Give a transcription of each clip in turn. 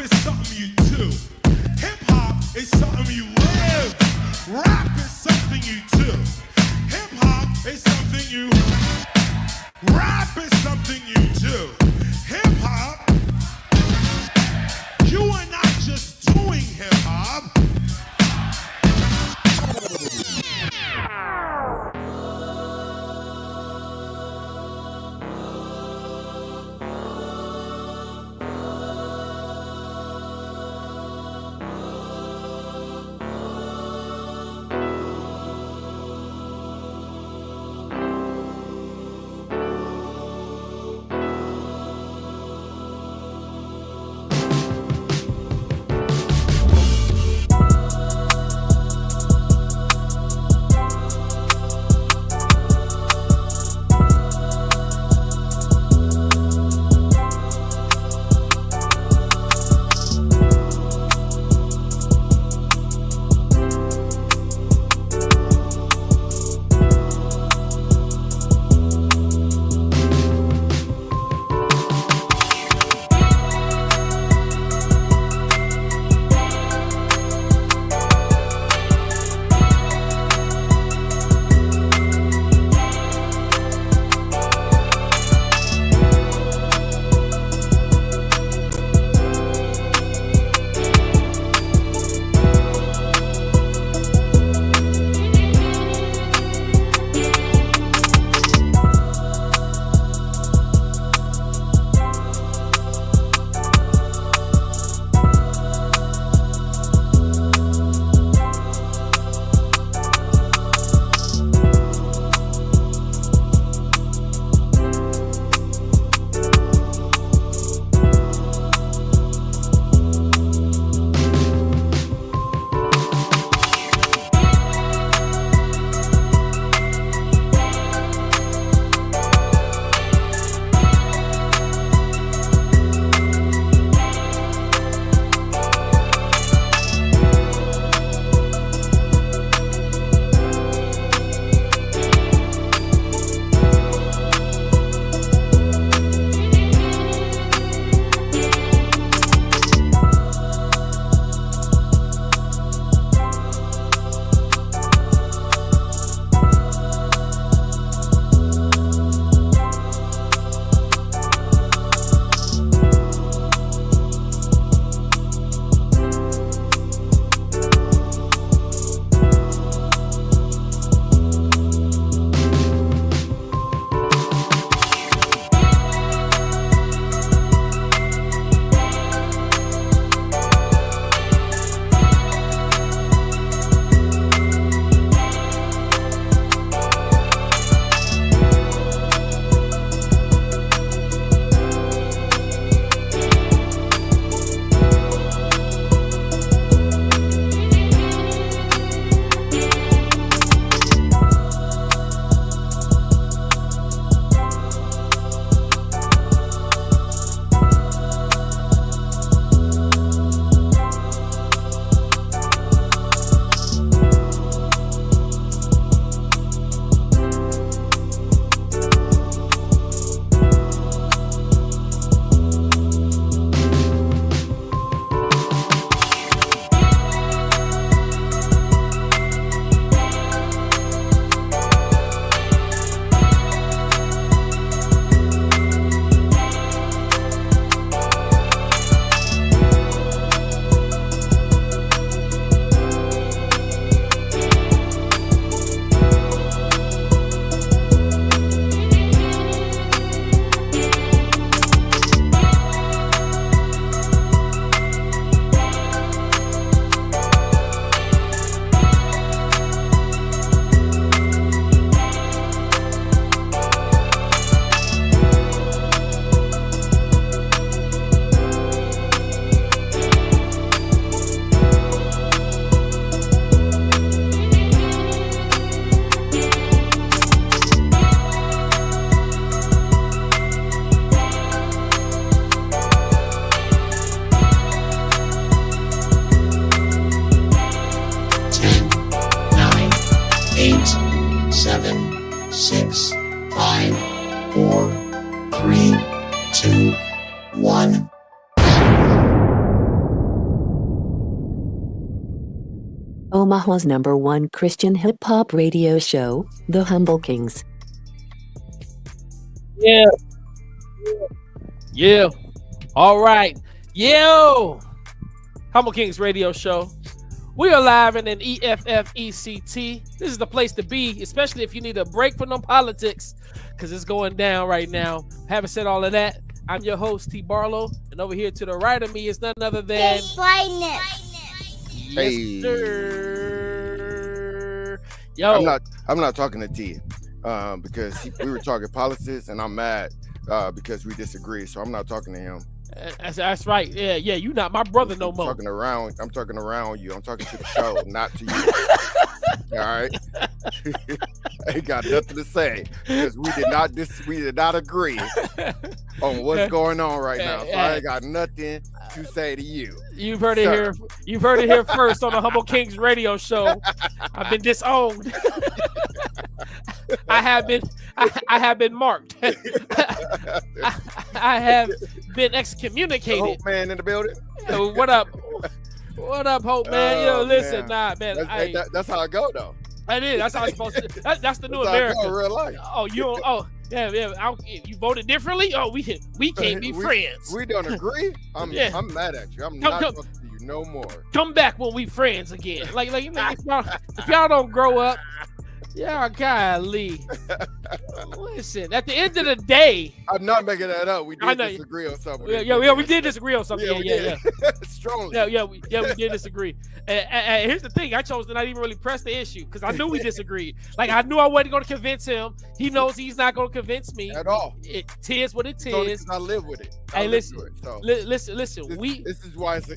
is something you do. Hip hop is something you live. Rap is something you do. Hip hop is something you. Rap is something you do. Hip hop. You are not just doing hip hop. Omaha's #1 Christian hip-hop radio show, The Humble Kingz. Yeah. Yeah. All right. Yo. Humble Kingz radio show. We are live in an EFFECT. This is the place to be, especially if you need a break from them politics, because it's going down right now. Having said all of that, I'm your host, T. Barlow, and over here to the right of me is none other than Flyness. Yes, sir. Yo, I'm not talking to T, because we were talking politics, and I'm mad because we disagree. So I'm not talking to him. that's right. Yeah, you not my brother no more. I'm talking around you. I'm talking to the show, not to you. All right. I ain't got nothing to say because we did not agree on what's going on right now. So I ain't got nothing to say to you. You've heard it here. You've heard it here first on the Humble Kingz radio show. I've been disowned. I have been marked. I have been excommunicated. Hope man in the building. What up? What up, Hope man? Yo, listen, man. That's how I go though. That is. That's how it's supposed to. That's the new that's America. How I go in real life. Oh, you don't. Oh, yeah. You voted differently. Oh, we can't be friends. We don't agree. I'm mad at you. I'm not talking to you no more. Come back when we friends again. Like you know, if y'all don't grow up, y'all golly. Listen, at the end of the day, I'm not making that up. We did disagree on something. Yeah, we did disagree on something. Yeah. Strongly. Yeah, we did disagree. And here's the thing: I chose to not even really press the issue because I knew we disagreed. Like I knew I wasn't going to convince him. He knows he's not going to convince me at all. It is what it is. I live with it. Listen. Listen. This is why it's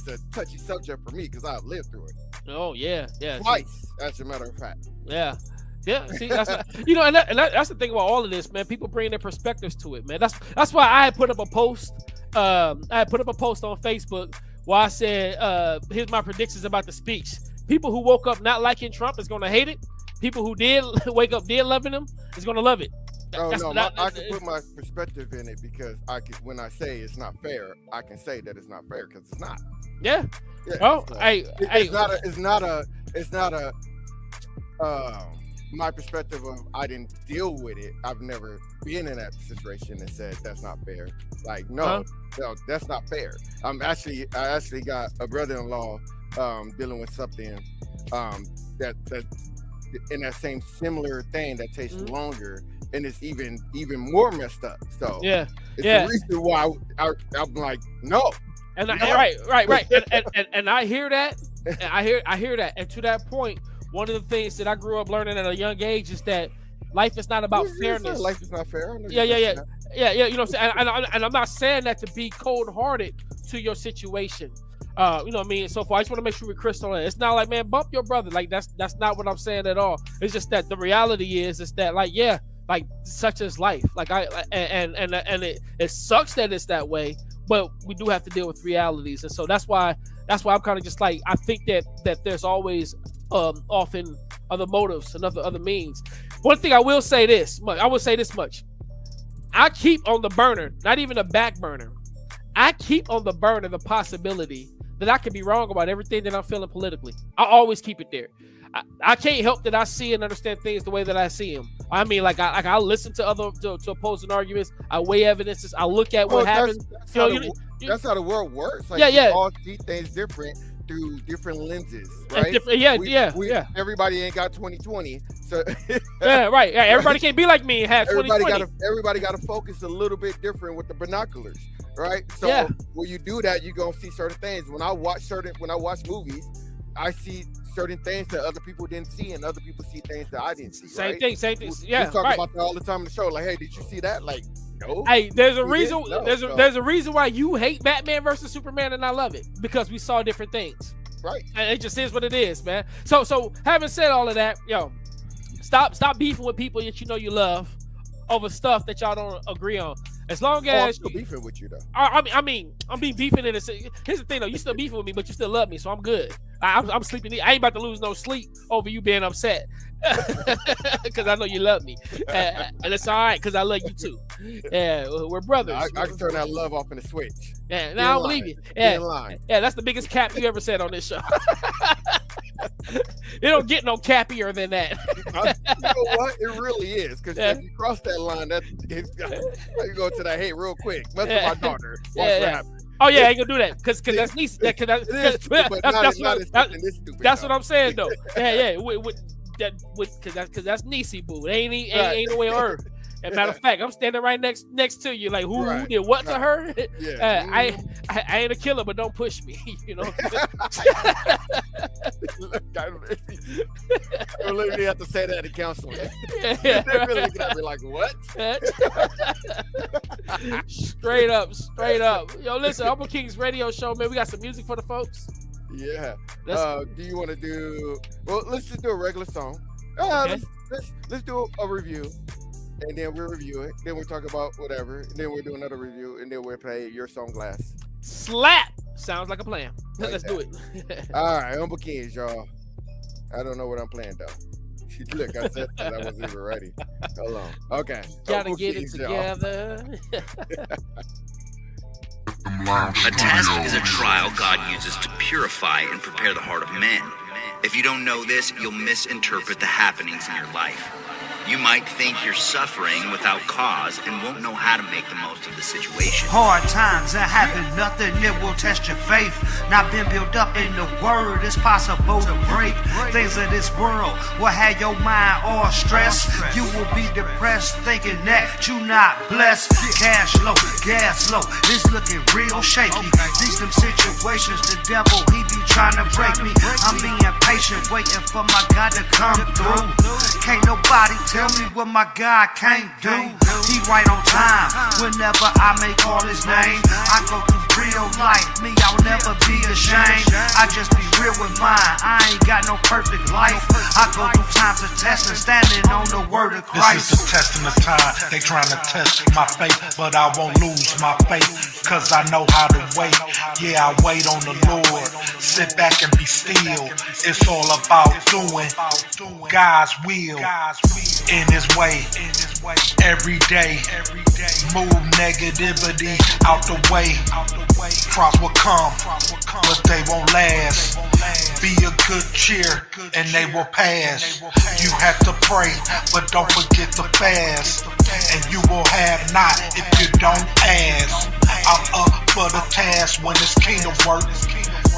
a touchy subject for me because I've lived through it. Oh yeah. Twice, as a matter of fact. Yeah. See, that's and that's the thing about all of this, man. People bring their perspectives to it, man. That's why I had put up a post. I had put up a post on Facebook where I said, "Here's my predictions about the speech. People who woke up not liking Trump is going to hate it. People who did wake up did loving him is going to love it." I can put my perspective in it because when I say it's not fair, I can say that it's not fair because it's not. Yeah. Oh, so it's not a. My perspective of I didn't deal with it. I've never been in that situation and said that's not fair. Like no, that's not fair. I actually got a brother-in-law dealing with something that in that same similar thing that takes longer and it's even more messed up. So it's the reason why I'm like no. And right. And I hear that. I hear that. And to that point, one of the things that I grew up learning at a young age is that life is not about fairness. Life is not fair. Yeah. You know what I'm saying? And I'm not saying that to be cold-hearted to your situation. You know what I mean? So far, I just want to make sure we crystal in. It's not like, man, bump your brother. Like that's not what I'm saying at all. It's just that the reality is that like such is life. Like it sucks that it's that way, but we do have to deal with realities. And so that's why I'm kind of just like I think that there's always often other motives and other means. One thing I will say this much. I keep on the burner, not even a back burner. I keep on the burner the possibility that I could be wrong about everything that I'm feeling politically. I always keep it there. I can't help that I see and understand things the way that I see them. I mean, I listen to to opposing arguments. I weigh evidences. I look at what happens. That's how the world works. Like, we all see things different through different lenses, right? Everybody ain't got 20/20, so right. Everybody can't be like me and have 20/20. Everybody got to focus a little bit different with the binoculars, right? So when you do that, you're gonna see certain things. When I watch movies, I see certain things that other people didn't see, and other people see things that I didn't see. Same thing. Yeah, we talk about that all the time in the show. Like, hey, did you see that? Like, no. Hey, there's a reason. There's a reason why you hate Batman versus Superman, and I love it because we saw different things. Right. And it just is what it is, man. So having said all of that, stop beefing with people that you know you love over stuff that y'all don't agree on. As long as I'm still beefing with you though. I mean, I'm being beefing in a. Here's the thing though, you still beefing with me, but you still love me, so I'm good. I'm sleeping. I ain't about to lose no sleep over you being upset, because I know you love me, and it's all right because I love you too. Yeah, we're brothers. I can turn that love off in a switch. Yeah, now I don't believe you. Yeah, that's the biggest cap you ever said on this show. It don't get no cappier than that. You know what? It really is. Because if you cross that line, you go to that, hey, real quick. Mess with my daughter. Watch what happens. Oh yeah, I ain't gonna do that because that's niece. That's what I'm saying though. Yeah, because that's niecey boo. Ain't no way on earth. And matter of fact, I'm standing right next to you, like who did what to her? Yeah. I ain't a killer, but don't push me. You know. I literally have to say that in counseling. They're really looking at me like, what? Straight up. Yo, listen, Humble Kingz radio show, man. We got some music for the folks. Yeah. Do you want to do? Well, let's just do a regular song. Let's do a review. And then we'll review it. Then we'll talk about whatever. And then we'll do another review. And then we'll play your song last. Slap! Sounds like a plan. Like Let's do it. All right, Humble Kingz, y'all. I don't know what I'm playing, though. Look, I said that I wasn't even ready. Hold on. Okay. Gotta get it together. A test is a trial God uses to purify and prepare the heart of men. If you don't know this, you'll misinterpret the happenings in your life. You might think you're suffering without cause and won't know how to make the most of the situation. Hard times and having nothing, it will test your faith. Not been built up in the word, it's possible to break. Things of this world will have your mind all stressed. You will be depressed thinking that you not blessed. Cash low, gas low, it's looking real shaky. These them situations, the devil, he be trying to break me. I'm being patient, waiting for my God to come through. Can't nobody tell me what my God can't do. He right on time. Whenever I may call his name, I go through real life. Me, I'll never be ashamed. I just be real with mine. I ain't got no perfect life. I go through times of testing, standing on the word of Christ. This is the testing of time. They trying to test my faith, but I won't lose my faith, cause I know how to wait. Yeah, I wait on the Lord. Sit back and be still. It's all about doing God's will in his way. Every day, move negativity out the way. Cross will come, but they won't last. Be a good cheer, and they will pass. You have to pray, but don't forget to fast. And you will have not if you don't ask. I'm up for the task when it's kingdom work.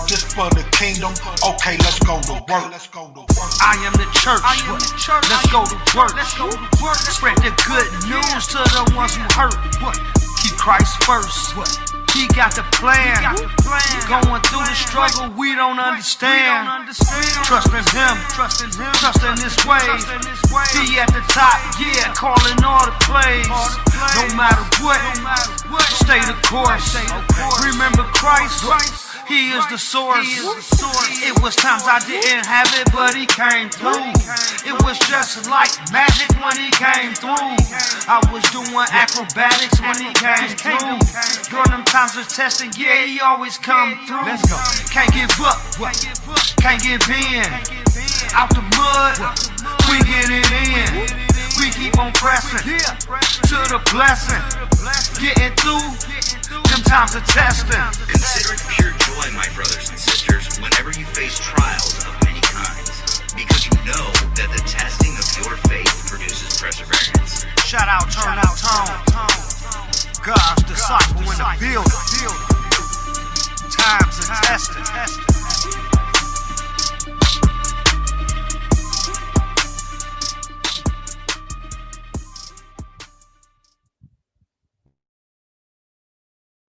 Just for the kingdom, okay, let's go to work. I am the church. Let's go to work. Spread the good news to the ones who hurt. Keep Christ first. He got the plan. Going through the struggle we don't understand. Trust in him. Trust in his ways. He at the top, yeah, calling all the plays. No matter what, stay the course. Remember Christ. He is the source. It was times I didn't have it, but he came through. It was just like magic when he came through. I was doing acrobatics when he came through. During them times of testing, yeah, he always come through. Let's go. Can't give up, can't give in. Out the mud, we get it in. We keep on pressing to the blessing. Getting through them times of testing. Consider it pure joy, my brothers and sisters, whenever you face trials of many kinds, because you know that the testing of your faith produces perseverance. Shout out, turn out, tone. God's disciple in the building. Times of testing.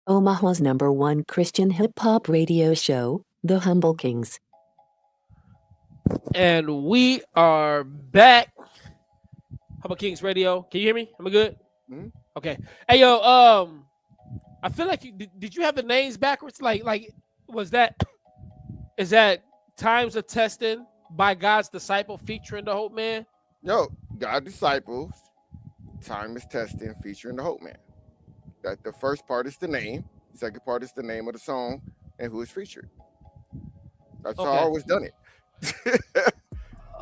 Omaha's #1 Christian hip-hop radio show, The Humble Kingz. And we are back. Humble Kingz Radio. Can you hear me? Am I good? Mm-hmm. Okay. Hey, yo, I feel like did you have the names backwards? Like, is that Times of Testing by God's Disciple featuring the Hope Man? Yo, God Disciples, Time is Testing featuring the Hope Man. That the first part is the name, the second part is the name of the song and who is featured. That's how I always done it.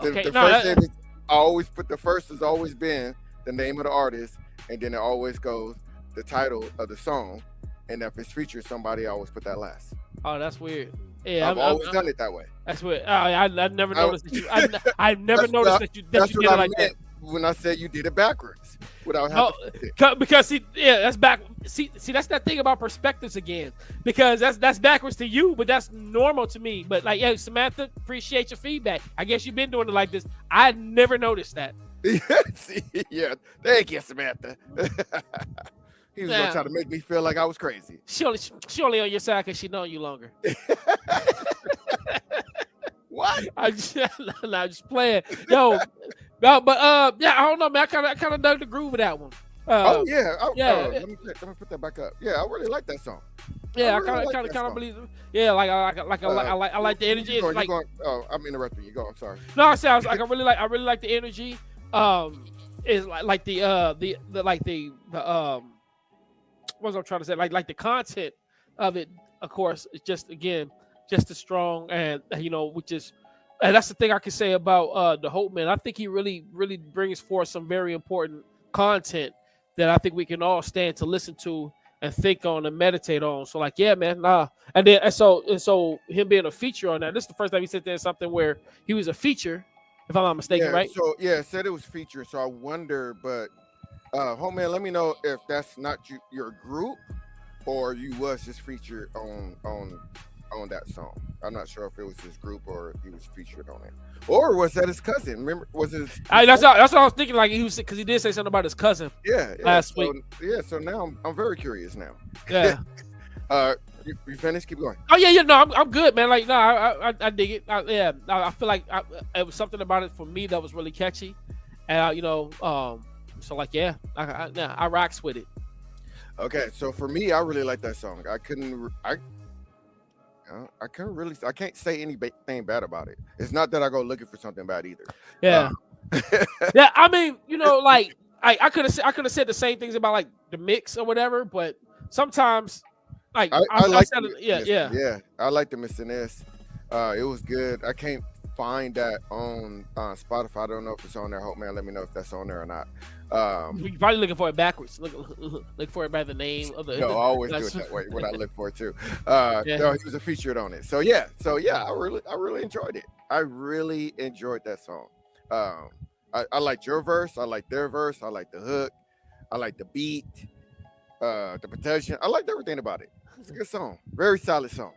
The first name is, I always put the first has always been the name of the artist, and then it always goes the title of the song, and if it's featured somebody, I always put that last. Oh, that's weird. Yeah, I've always done it that way. That's what I never noticed that you. I've never noticed that you That's did what it I like that. meant when I said you did it backwards without having to fix it. Because that's back. See, that's that thing about perspectives again. Because that's backwards to you, but that's normal to me. But like, yeah, Samantha, appreciate your feedback. I guess you've been doing it like this. I never noticed that. See, yeah, thank you, Samantha. He was gonna try to make me feel like I was crazy. She only on your side because she know you longer. What? I'm just playing. Yo, no, but yeah, I don't know, man. I kind of dug the groove of that one. Oh yeah, yeah. Let me put that back up. Yeah, I really like that song. Yeah, really I kind of believe. Yeah, I like the energy. You're Like, going, oh, I'm interrupting you. Go. I'm sorry. no, I was like I really like the energy. Is like the what was I trying to say? Like the content of it, of course, is just as strong, and and that's the thing I can say about the Hope Man. I think he really brings forth some very important content that I think we can all stand to listen to and think on and meditate on. So like, yeah, man, nah. And so him being a feature on that. This is the first time he said there's something where he was a feature, if I'm not mistaken, right? So yeah, it said it was featured. So I wonder, but Hope Man, let me know if that's not your group or you was just featured on that song. I'm not sure if it was his group or if he was featured on it, or was that his cousin? Remember, was it? That's what I was thinking. Like he was, because he did say something about his cousin. Yeah. Last week. Yeah. So now I'm very curious now. Yeah. You finished? Keep going. Oh yeah. No, I'm good, man. Like no, I dig it. I feel like it was something about it for me that was really catchy, and so like yeah, I rocks with it. Okay, so for me, I really like that song. I can't say anything bad about it. It's not that I go looking for something bad either. Yeah. Yeah, I mean, like I could have said the same things about like the mix or whatever, but sometimes like I like I like the Flyness. It was good. I can't find that on Spotify. I don't know if it's on there. Hope Man, let me know if that's on there or not. You're probably looking for it backwards. Look for it by the name of the. No, I always do it that way when I look for it too. No, he was a featured on it. So yeah, I really enjoyed it. I really enjoyed that song. I liked your verse. I liked their verse. I liked the hook. I liked the beat, the production. I liked everything about it. It's a good song. Very solid song.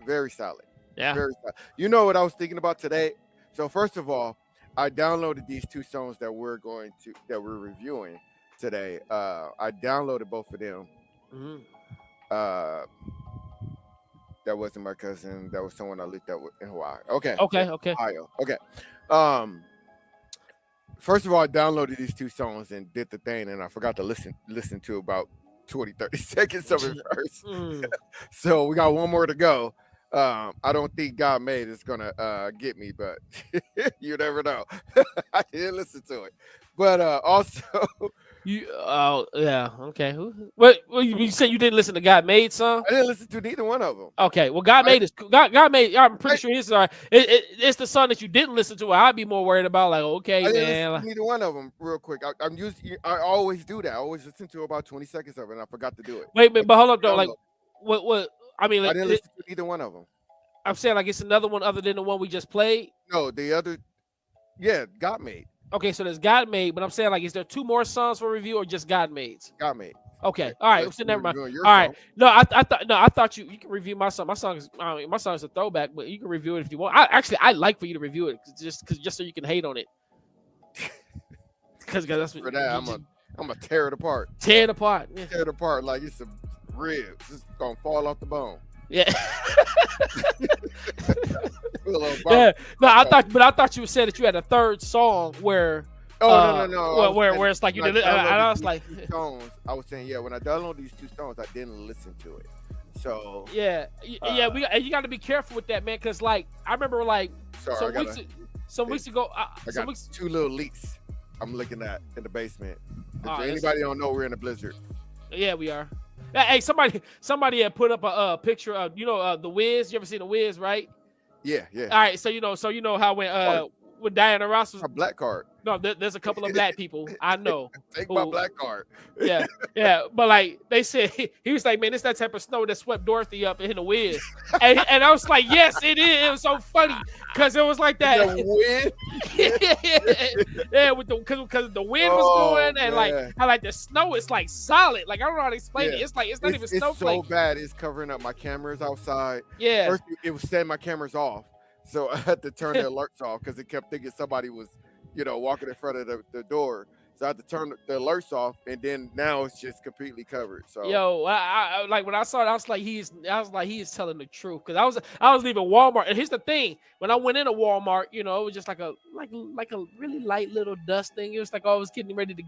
Very solid. Yeah. Very solid. You know what I was thinking about today? So first of all, I downloaded these two songs that we're reviewing today. I downloaded both of them. Mm-hmm. That wasn't my cousin. That was someone I looked at in Hawaii. Okay. Ohio. Okay. First of all, I downloaded these two songs and did the thing, and I forgot to listen to about 20-30 seconds of it first. So we got one more to go. I don't think God Made is gonna get me, but you never know. I didn't listen to it, but also okay. What you said you didn't listen to God Made song? I didn't listen to neither one of them. Okay, well God Made is God Made. I'm pretty sure it's it's the song that you didn't listen to. I'd be more worried about like okay, I didn't man. listen to neither one of them. Real quick, I always do that. I always listen to about 20 seconds of it, and I forgot to do it. Wait, but hold up though. Like what? I mean, like, I didn't listen to either one of them. I'm saying like it's another one other than the one we just played. No, the other, God Made. Okay, so there's God Made, but I'm saying like, is there two more songs for review or just God Made? God Made. Okay, all right. So never mind. All right. No, I thought you can review my song. My song is a throwback, but you can review it if you want. I like for you to review it just so you can hate on it. Because that's for that I'm gonna tear it apart. Tear it apart. Yeah. Tear it apart like it's a ribs. It's gonna fall off the bone. Yeah. Yeah. No, I thought you said that you had a third song where. No. Where it's like you did. I was like. Songs, I was saying when I downloaded these two songs, I didn't listen to it. So. Yeah. You got to be careful with that, man, because like I remember like some weeks ago. I got two little leaks. I'm looking at in the basement. If anybody don't know, we're in a blizzard. Yeah, we are. Hey, somebody had put up a picture of the Wiz. You ever seen the Wiz, right? Yeah. All right, so you know how when with Diana Ross was a black card. no. There's a couple of black people I know. Take my black card. Yeah, but like they said, he was like, man, it's that type of snow that swept Dorothy up in the Wiz, and I was like, yes, it is. It was so funny because it was like that. The wind. Yeah, with because the wind was going and like I like the snow is like solid. Like I don't know how to explain it. It's like it's not even snowflake. It's so bad. It's covering up my cameras outside. Yeah. First, it was setting my cameras off, so I had to turn the alerts off because it kept thinking somebody was, walking in front of the door. So I had to turn the alerts off, and then now it's just completely covered. So yo, I like when I saw it, I was like, he is telling the truth because I was leaving Walmart, and here's the thing: when I went into Walmart, it was just like a really light little dust thing. It was like I was getting ready to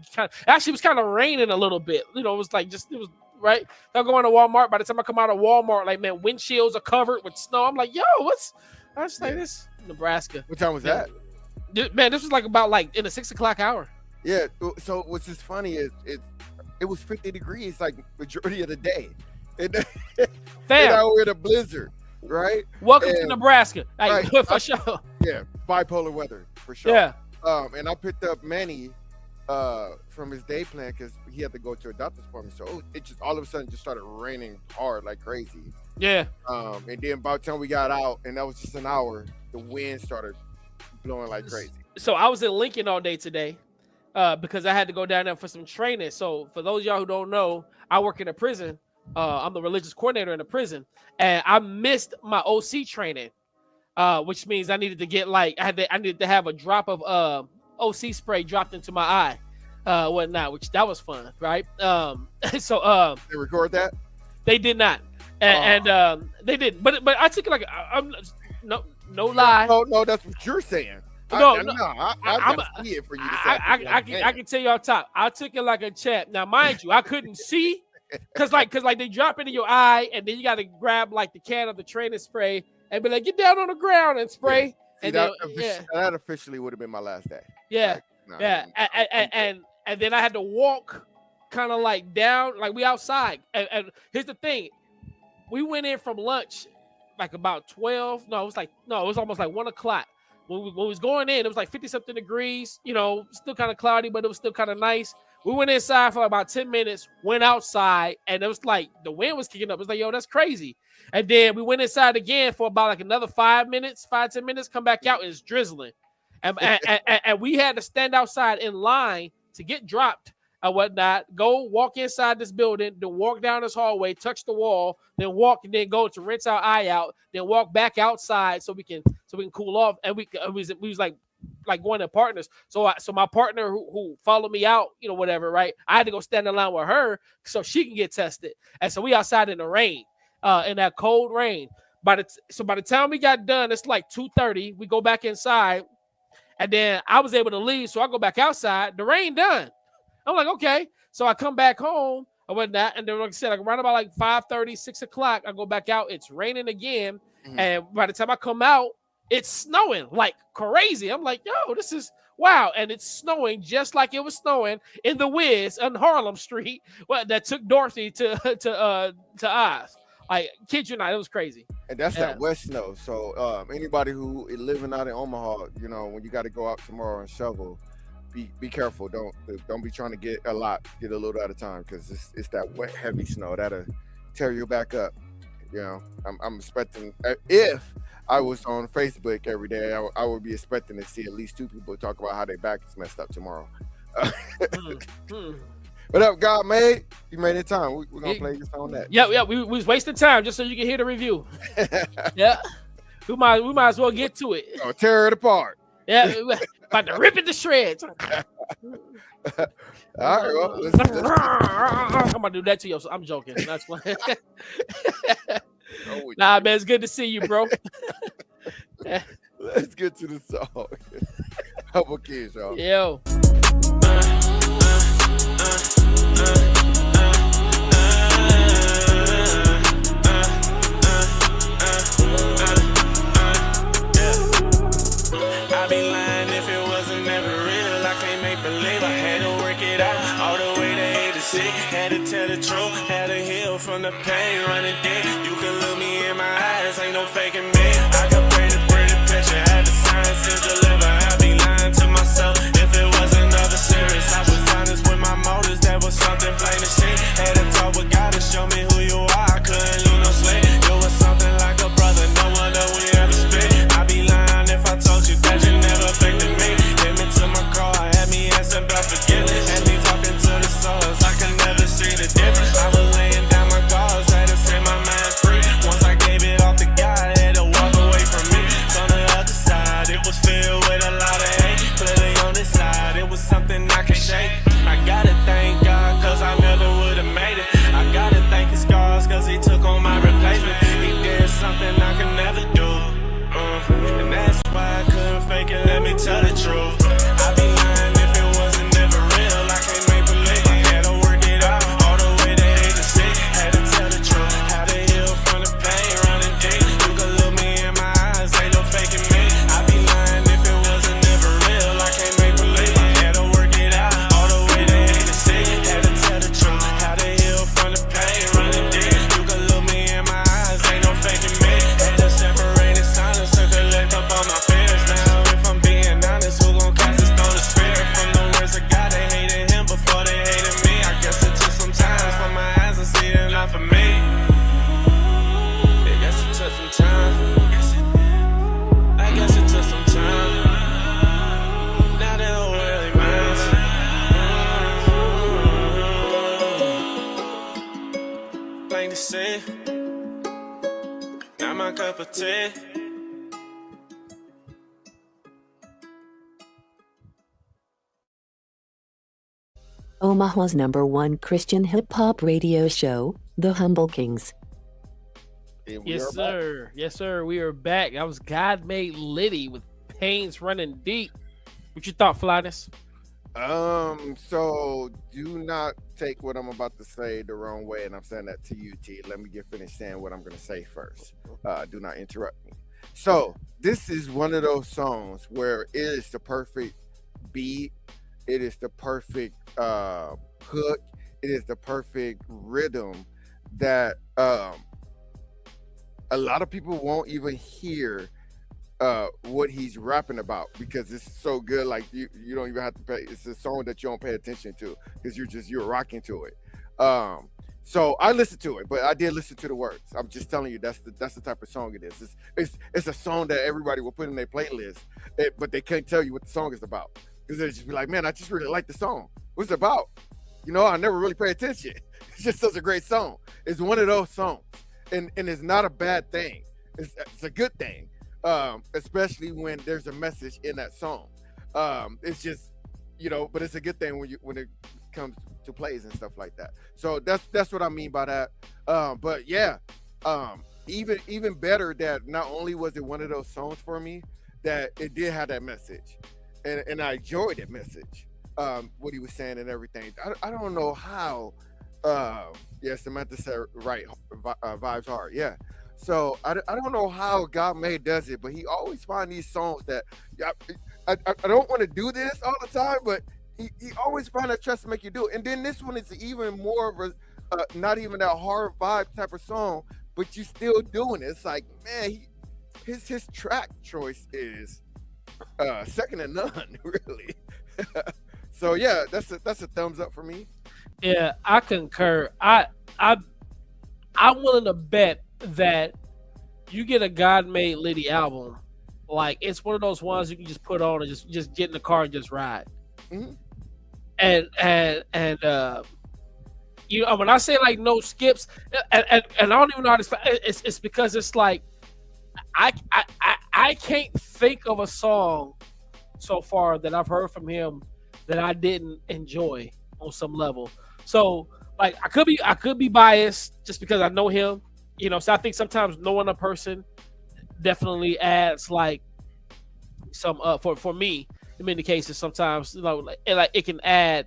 actually it was kind of raining a little bit. It was like it was right. I'm going to Walmart. By the time I come out of Walmart, like man, windshields are covered with snow. I'm like, yo, I was like this Nebraska. What time was that? Man, this was like about like in the 6 o'clock hour. Yeah, so what's just funny is it was 50 degrees like majority of the day. And now we're in a blizzard, right? Welcome to Nebraska. Right, for sure. Yeah, bipolar weather for sure. Yeah. And I picked up Manny from his day plan because he had to go to a doctor's appointment. So it just all of a sudden just started raining hard like crazy. Yeah. And then by the time we got out, and that was just an hour, the wind started blowing like crazy. So I was in Lincoln all day today. Because I had to go down there for some training. So for those of y'all who don't know, I work in a prison. I'm the religious coordinator in a prison, and I missed my OC training, which means I needed to get I needed to have a drop of OC spray dropped into my eye, whatnot. Which that was fun, right? So they record that? They did not, and they didn't. But I took it like no lie. No, that's what you're saying. I gotta see it for you to say. I can tell you on top. I took it like a champ. Now, mind you, I couldn't see because they drop into your eye, and then you got to grab like the can of the training spray and be like, get down on the ground and spray. Yeah. See, that officially would have been my last day. Yeah, and then I had to walk kind of like down, like we outside. And here's the thing, we went in from lunch like about 12. No, it was almost like 1 o'clock. When we was going in, it was like 50-something degrees, still kind of cloudy, but it was still kind of nice. We went inside for about 10 minutes, went outside, and it was like the wind was kicking up. It was like, yo, that's crazy. And then we went inside again for about like another 5 minutes, 5-10 minutes, come back out, and it's drizzling. And we had to stand outside in line to get dropped and whatnot, go walk inside this building, then walk down this hallway, touch the wall, then walk and then go to rinse our eye out, then walk back outside so we can cool off. And we was like going to partners. So my partner who followed me out, whatever, right? I had to go stand in line with her so she can get tested. And so we outside in the rain, in that cold rain. By the time we got done, it's like 2:30. We go back inside, and then I was able to leave. So I go back outside. The rain done. I'm like, okay. So I come back home or whatnot. And then, like I said, like around about like 5:30, 6 o'clock, I go back out. It's raining again. Mm-hmm. And by the time I come out, it's snowing like crazy. I'm like, yo, this is wow. And it's snowing just like it was snowing in the Wiz on Harlem Street. That took Dorothy to Oz. Like, kid you not, it was crazy. And that's that west snow. So anybody who is living out in Omaha, when you got to go out tomorrow and shovel, be careful. Don't be trying to get a lot. Get a little at a time because it's that wet, heavy snow that'll tear you back up. I'm expecting, if I was on Facebook every day, I would be expecting to see at least 2 people talk about how their back is messed up tomorrow. What up, God made? You made it time. We're gonna play this on that. Yeah. We was wasting time just so you can hear the review. Yeah. We might as well get to it. Oh, tear it apart. Yeah, about to rip it to shreds. All right, well, let's I'm gonna do that to you. I'm joking. That's why. Nah, man, it's good to see you, bro. Let's get to the song. Humble Kingz, y'all. Yo. I'd be lying if it wasn't ever real. I can't make believe I had to work it out all the way to A to C. Had to tell the truth, had to heal from the pain, running deep. You can look me in my eyes, ain't no faking me. I can paint a pretty picture, had the science to deliver. I be my cup of tea. Omaha's #1 Christian hip-hop radio show, The Humble Kingz. Yes, sir. Yes, sir. We are back. That was God Made Liddy with Pains Running Deep. What you thought, Flyness? So do not take what I'm about to say the wrong way, and I'm saying that to you, T. Let me get finished saying what I'm going to say first. Do not interrupt me. So this is one of those songs where it is the perfect beat. It is the perfect hook. It is the perfect rhythm that a lot of people won't even hear what he's rapping about because it's so good. Like you don't even have to pay. It's a song that you don't pay attention to because you're rocking to it. So I listened to it, but I did listen to the words. I'm just telling you that's the type of song it is. It's a song that everybody will put in their playlist, but they can't tell you what the song is about because they just be like, man, I just really like the song. What's it about? I never really pay attention. It's just such a great song. It's one of those songs, and it's not a bad thing. It's a good thing. Especially when there's a message in that song. It's just, but it's a good thing when it comes to plays and stuff like that. So that's what I mean by that. But yeah, even better that not only was it one of those songs for me, that it did have that message, and I enjoyed that message. What he was saying and everything. I don't know how. Yeah, Samantha said right. Vibes hard. Yeah. So I don't know how God Made does it, but he always find these songs that I don't want to do this all the time, but he always find that trust to make you do it. And then this one is even more of a not even that hard vibe type of song, but you still doing it. It's like, man, his track choice is second to none, really. So yeah, that's a thumbs up for me. Yeah, I concur. I'm willing to bet that you get a God Made Liddy album, like it's one of those ones you can just put on and just get in the car and just ride. Mm-hmm. And when I say like no skips, and I don't even know how to explain it's because it's like I can't think of a song so far that I've heard from him that I didn't enjoy on some level. So like I could be biased just because I know him. So I think sometimes knowing a person definitely adds like some for me in many cases. Sometimes like it can add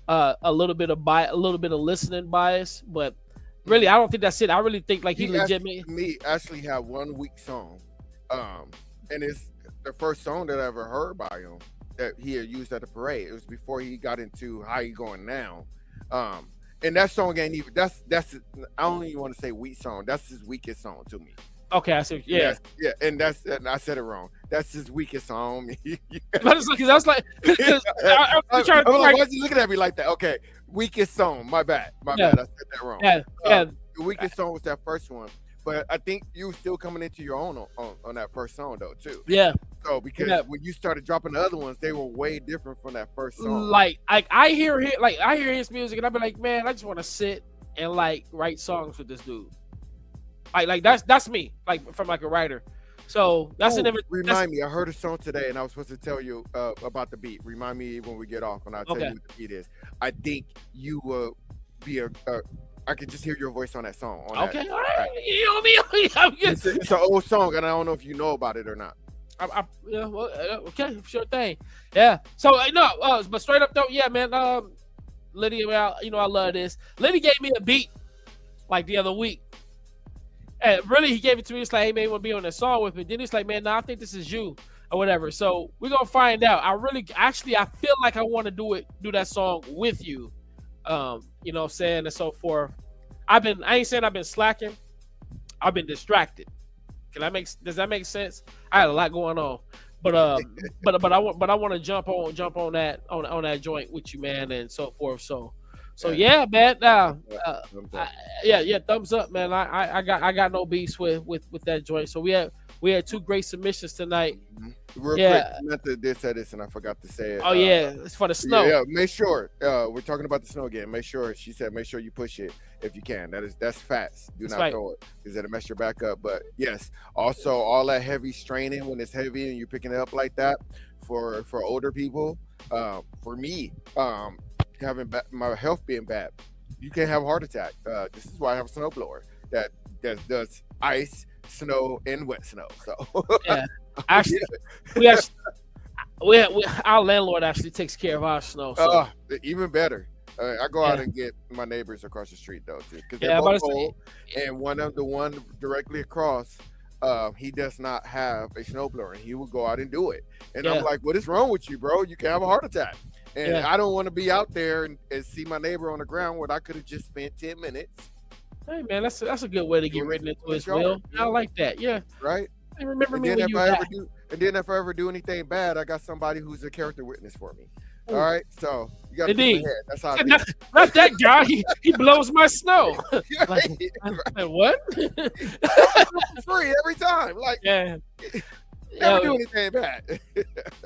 a little bit of listening bias, but really I don't think that's it. I really think like he legitimately actually had one weak song, and it's the first song that I ever heard by him that he had used at the parade. It was before he got into How You Going Now. And that song ain't even I don't even want to say weak song. That's his weakest song to me. Okay, I see. Yeah. And I said it wrong. That's his weakest song. Because I was like, I'm trying to why is he looking at me like that? Okay, weakest song. My bad. I said that wrong. Yeah. The weakest song was that first one, but I think you were still coming into your own on that first song though too. Yeah. So because when you started dropping the other ones, they were way different from that first song. Like I hear his music and I be like, man, I just want to sit and like write songs with this dude. Like that's me, like from like a writer. So that's remind me. I heard a song today and I was supposed to tell you about the beat. Remind me when we get off and I'll tell you what the beat is. I think you will be I could just hear your voice on that song. All right. You know me. It's an old song and I don't know if you know about it or not. Okay, sure thing. Yeah. So but straight up though, yeah, man. Liddy, I love this. Liddy gave me a beat like the other week, and really he gave it to me. It's like, hey man, you want to be on that song with me? Then he's like, man, no, I think this is you or whatever. So we're gonna find out. I feel like I want to do that song with you. You know what I'm saying, and so forth. I ain't saying I've been slacking. I've been distracted. Does that make sense? I had a lot going on, but I want to jump on that joint with you, man, and so forth. So yeah, man. Thumbs up, man. I got no beats with that joint. So we We had 2 great submissions tonight. Real quick, not to did say this and I forgot to say it. Oh yeah, it's for the snow. Yeah, make sure. We're talking about the snow again. Make sure she said, make sure you push it if you can. That's fast. Do not throw it because it'll mess your back up. But yes, also all that heavy straining when it's heavy and you're picking it up like that for older people. For me, having my health being bad, you can have a heart attack. This is why I have a snowblower that does ice, snow, and wet snow. So yeah. Actually, we our landlord actually takes care of our snow. So. Even better. I go out and get my neighbors across the street though too, because they're both old, and the one directly across, he does not have a snowblower, and he will go out and do it. And I'm like, what is wrong with you, bro? You can have a heart attack. And I don't want to be out there and see my neighbor on the ground when I could have just spent 10 minutes. Hey man, that's a good way to get written into his will. I like that. Yeah. Right. Remember me when you and then if I ever do anything bad, I got somebody who's a character witness for me. All right, so you got to keep my head. That's how. Not that guy. He blows my snow. Like, what? Free every time. Like never do anything bad.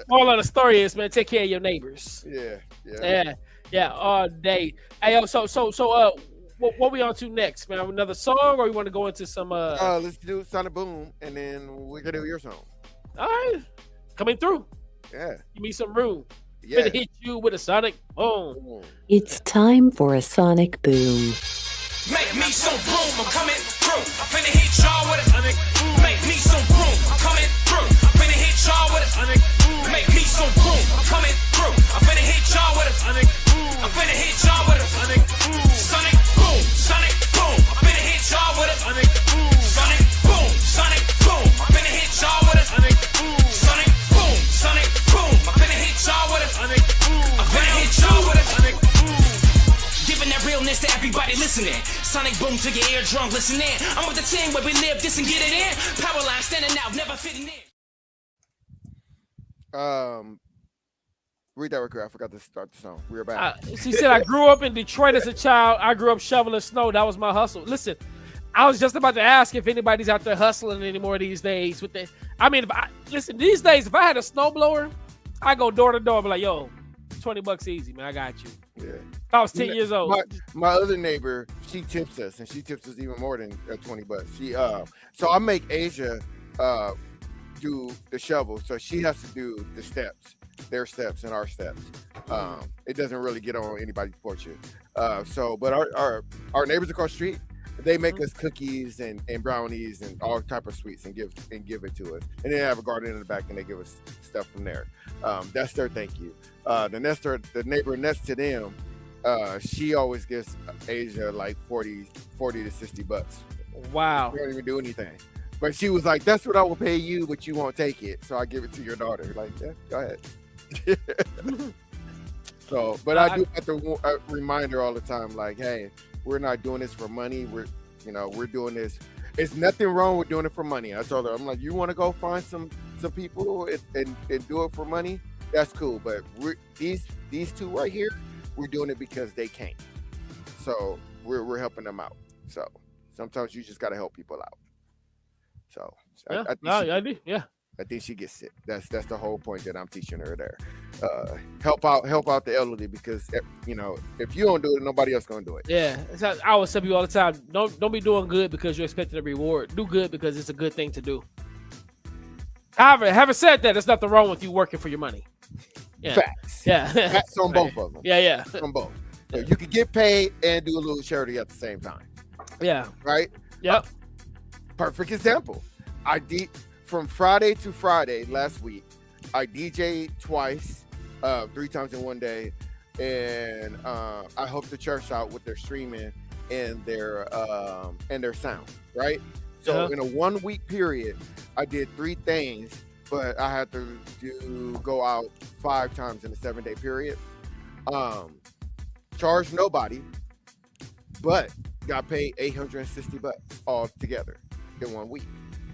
All of the story is, man, take care of your neighbors. Yeah. All day. Hey, so what we on to next, man? Another song, or you want to go into some? Let's do Sonic Boom, and then we're gonna do your song. All right, coming through. Yeah, give me some room. Yeah, gonna hit you with a Sonic Boom. It's time for a Sonic Boom. Make me some room, I'm coming through. I'm finna hit y'all with a Sonic. Make me some room, I'm coming through. I'm finna hit y'all with a Sonic. Make me some room, I'm coming through. I'm finna hit y'all with a Sonic. I'm finna hit y'all with a Sonic. Sonic boom, Sonic boom. I'm finna hit y'all with a Sonic. Sonic boom, Sonic boom. I'm finna hit y'all with a Sonic. Sonic boom, Sonic boom. I'm finna hit y'all with a Sonic. I'm finna hit y'all with a Sonic. Giving that realness to everybody listening. Sonic boom to your eardrum, listen in. I'm with the team where we live this and get it in. Power line standing out, never fitting in. Read that record. I forgot to start the song. We're back. She said, I grew up in Detroit as a child. I grew up shoveling snow. That was my hustle. Listen, I was just about to ask if anybody's out there hustling anymore these days. Listen, these days, if I had a snowblower, I go door to door and be like, yo, $20 easy, man. I got you. Yeah. If I was 10 years old. My other neighbor, she tips us, and she tips us even more than $20. So I make Asia do the shovel, so she has to do the steps, their steps and our steps. It doesn't really get on anybody's porch. But our neighbors across the street, they make us cookies and brownies and all type of sweets and give it to us. And they have a garden in the back and they give us stuff from there. That's their thank you. The neighbor next to them, she always gives Asia like 40 to $60. Wow. She don't even do anything. But she was like, that's what I will pay you, but you won't take it. So I give it to your daughter. Like, yeah, go ahead. I do have to remind her all the time, like, hey, we're not doing this for money. We're doing this. It's nothing wrong with doing it for money. I told her, I'm like, you want to go find some people and do it for money? That's cool. But these two right here, we're doing it because they can't. So we're helping them out. So sometimes you just got to help people out. So I think she gets it. That's the whole point that I'm teaching her there. Help out the elderly, because if you don't do it, nobody else gonna do it. Yeah, I always tell people all the time, don't be doing good because you're expecting a reward. Do good because it's a good thing to do. However, having said that, there's nothing wrong with you working for your money. Yeah. Facts. Yeah. Facts on both of them. Yeah. On both. So you can get paid and do a little charity at the same time. Yeah. Right? Yep. Perfect example. From Friday to Friday last week, I DJ'd twice, 3 times in one day, and I helped the church out with their streaming and their sound, right? So in a 1 week period, I did 3 things, but I had to go out 5 times in a 7-day period. Charged nobody, but got paid $860 all together in 1 week.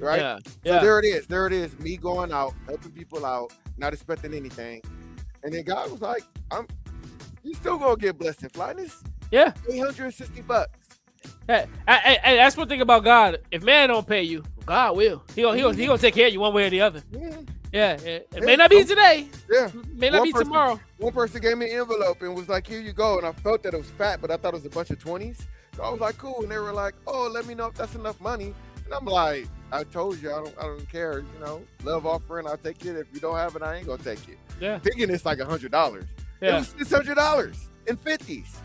Right? Yeah. So there it is. Me going out, helping people out, not expecting anything. And then God was like, you still gonna get blessed in Flyness. Yeah. $860. Hey, that's one thing about God. If man don't pay you, God will. He gonna take care of you one way or the other. Yeah. Yeah. It may not be today. Yeah. May not be tomorrow. One person gave me an envelope and was like, "Here you go." And I felt that it was fat, but I thought it was a bunch of 20s. So I was like, "Cool." And they were like, "Oh, let me know if that's enough money." And I'm like, "I told you, I don't care. You know, love offering, I'll take it. If you don't have it, I ain't gonna take it." Yeah. Thinking it's like $100. Yeah. It was $600 in 50s.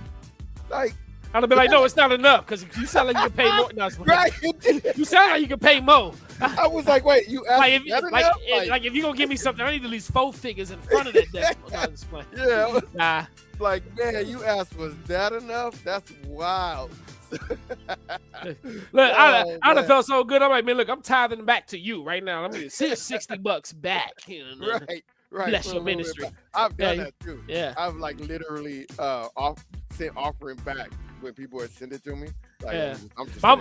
Like, I'd have been like, no, it's not enough because you sound like you can pay more. No, right? You sound like you can pay more. I was like, wait, you asked like if, that like, enough? like if you're gonna give me something, I need at least 4 figures in front of that decimal. No, I'm just playing. Yeah. Nah. Like, man, you asked, was that enough? That's wild. Look, I'd have felt so good. I'm like, man, look, I'm tithing back to you right now. I'm gonna see $60 back. You know? Right. Bless your ministry. I've done that too. Yeah. I've like literally sent offering back when people had sent it to me. Like, Yeah. I'm just my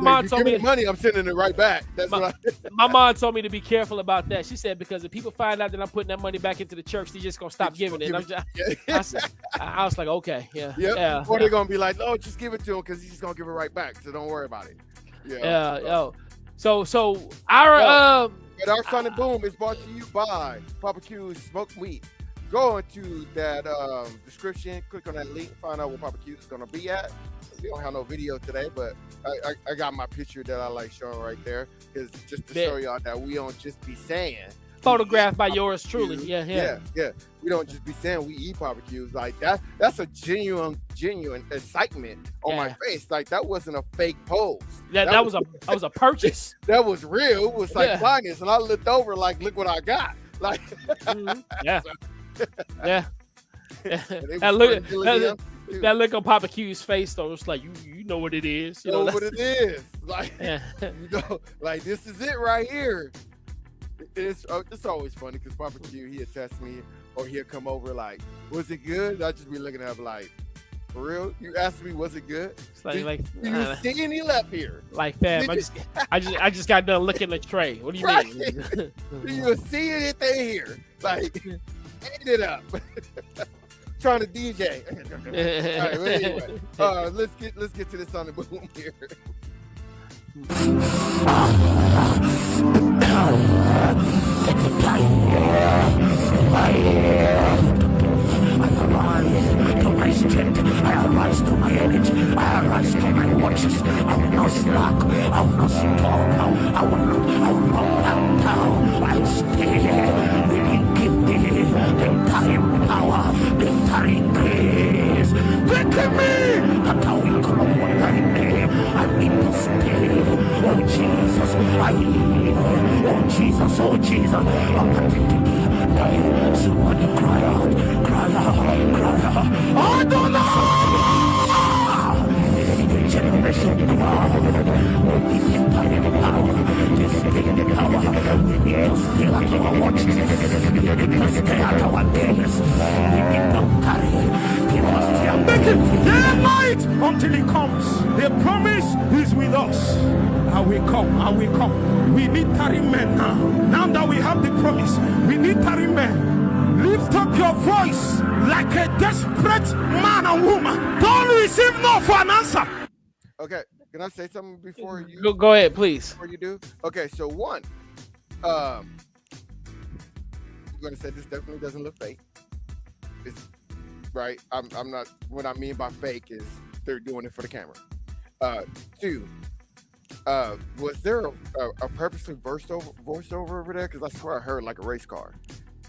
mom told me money. I'm sending it right back. That's what my mom told me to be careful about that. She said because if people find out that I'm putting that money back into the church, they're just gonna stop giving it. I was like, okay, yeah, yep. yeah. Or they're gonna be like, no, just give it to him because he's just gonna give it right back. So don't worry about it. Yeah. Yo. So our But our Sonic Boom is brought to you by Poppa Q's Smoked Weed. Go into that description, click on that link, find out where Poppa Q is gonna be at. We don't have no video today, but I got my picture that I like showing right there, because just to show y'all that we don't just be saying. Photographed by yours truly. Yeah. We don't just be saying we eat Poppa Q's like that. That's a genuine excitement on my face. Like that wasn't a fake pose. That was a purchase. That was real. It was like Flyness, and I looked over like, look what I got. Like, yeah. That look on Poppa Q's face though, it's like you know what it is. You know what it is. Like, you know, like this is it right here. It's always funny because Poppa Q, he'll test me or he'll come over like, was it good? I just be looking at him like, for real? You asked me, was it good? It's like you see any left here? Like, fam, I just got done looking at the tray. What do you mean? Do you see anything here? Like, eat it up. Trying to DJ. All right, well, anyway, let's get to this on the boom here. my strength. I arise to my image. I arise to my watches. I will not slack. I will not stop. I will not back down. I stay. Will you give me the time power, the time grace? Victory! That I will come up one night. I need to stay. Oh Jesus, I need. Oh Jesus, oh Jesus. I'm not thinking. Somebody cry out, cry out, cry out. I don't know! Generation ground. We need power. This thing power. We need to stay at our watches. We need to stay at our days. We need to carry. Give us the ambition. Day and night until he comes. The promise is with us. I will come, I will come. We need 30 men now. Now that we have the promise, we need 30 men. Lift up your voice like a desperate man and woman. Don't receive no for an answer. Okay, can I say something before you? Go ahead, please. Before you do? Okay, so one, I'm gonna say this definitely doesn't look fake. It's right. I'm not. What I mean by fake is they're doing it for the camera. Two. Was there a purposely voiceover over there? Because I swear I heard like a race car.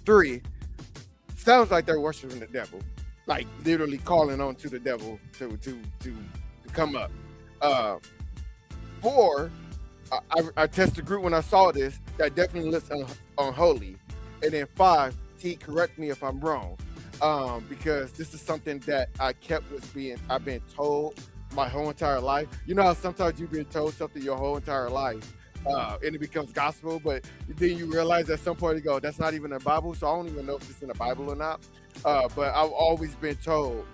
3, sounds like they're worshiping the devil, like literally calling on to the devil to come up. 4, I tested the group when I saw this. That definitely looks unholy. And then 5, T, correct me if I'm wrong, because this is something that I've been told my whole entire life. You know how sometimes you've been told something your whole entire life and it becomes gospel, but then you realize at some point you go, that's not even in the Bible. So I don't even know if it's in the Bible or not. But I've always been told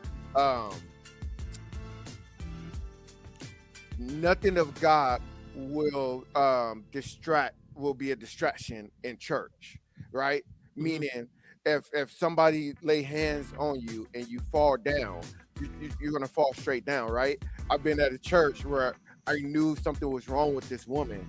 nothing of God will be a distraction in church, right? Mm-hmm. Meaning if somebody lay hands on you and you fall down, you're gonna fall straight down, right? I've been at a church where I knew something was wrong with this woman,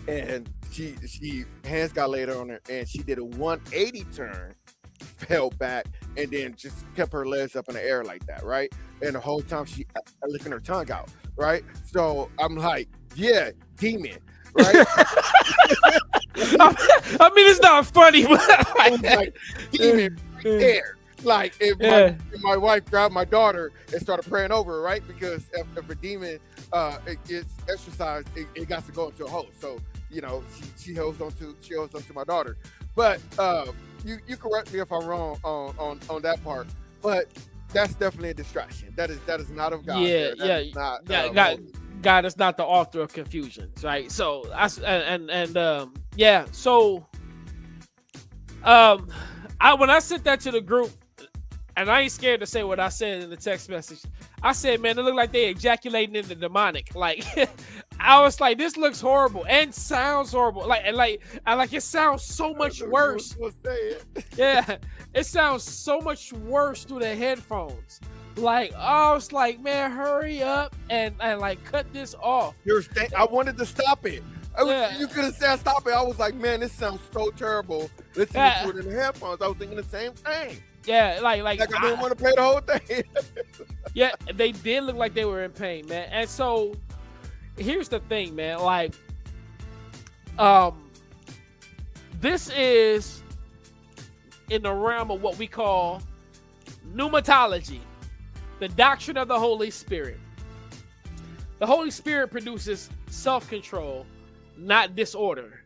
and she hands got laid on her, and she did a 180 turn, fell back, and then just kept her legs up in the air like that, right? And the whole time she licking her tongue out, right? So I'm like, yeah, demon, right? I mean, it's not funny, but like demon right there. Like if my wife grabbed my daughter and started praying over her, right? Because if a demon it gets exercised, it got to go into a hole. So you know, she holds on to my daughter. But you correct me if I'm wrong on that part. But that's definitely a distraction. That is not of God. God is not the author of confusion, right? So when I sent that to the group, and I ain't scared to say what I said in the text message. I said, man, it looked like they ejaculating in the demonic. Like, I was like, this looks horrible and sounds horrible. Like it sounds so much worse. Yeah, it sounds so much worse through the headphones. Like, I was like, man, hurry up and like cut this off. I wanted to stop it. You could have said stop it. I was like, man, this sounds so terrible. Listening to it in the headphones, I was thinking the same thing. Yeah, like I didn't want to play the whole thing. Yeah, they did look like they were in pain, man. And so here's the thing, man. Like, this is in the realm of what we call pneumatology, the doctrine of the Holy Spirit. The Holy Spirit produces self-control, not disorder.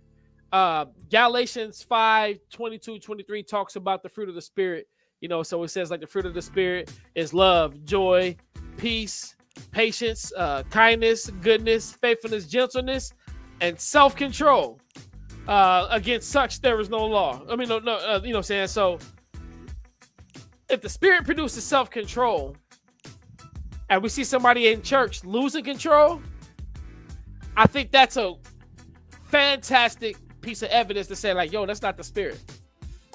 Galatians 5:22-23 talks about the fruit of the Spirit. You know, so it says like the fruit of the Spirit is love, joy, peace, patience, kindness, goodness, faithfulness, gentleness, and self-control. Against such there is no law. I mean, you know what I'm saying? So if the Spirit produces self-control and we see somebody in church losing control, I think that's a fantastic piece of evidence to say like, yo, that's not the Spirit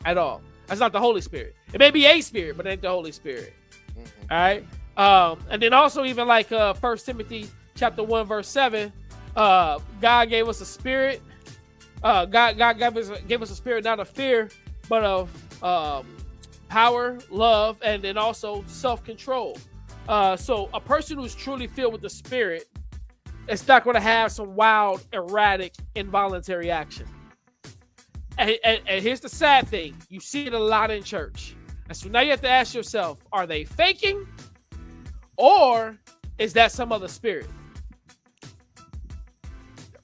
at all. That's not the Holy Spirit. It may be a spirit, but it ain't the Holy Spirit. Mm-hmm. All right. And then also even like 1 Timothy chapter 1, verse 7, God gave us a spirit. God gave us a spirit not of fear, but of power, love, and then also self-control. So a person who's truly filled with the Spirit, it's not going to have some wild, erratic, involuntary action. And here's the sad thing. You see it a lot in church. And so now you have to ask yourself, are they faking? Or is that some other spirit?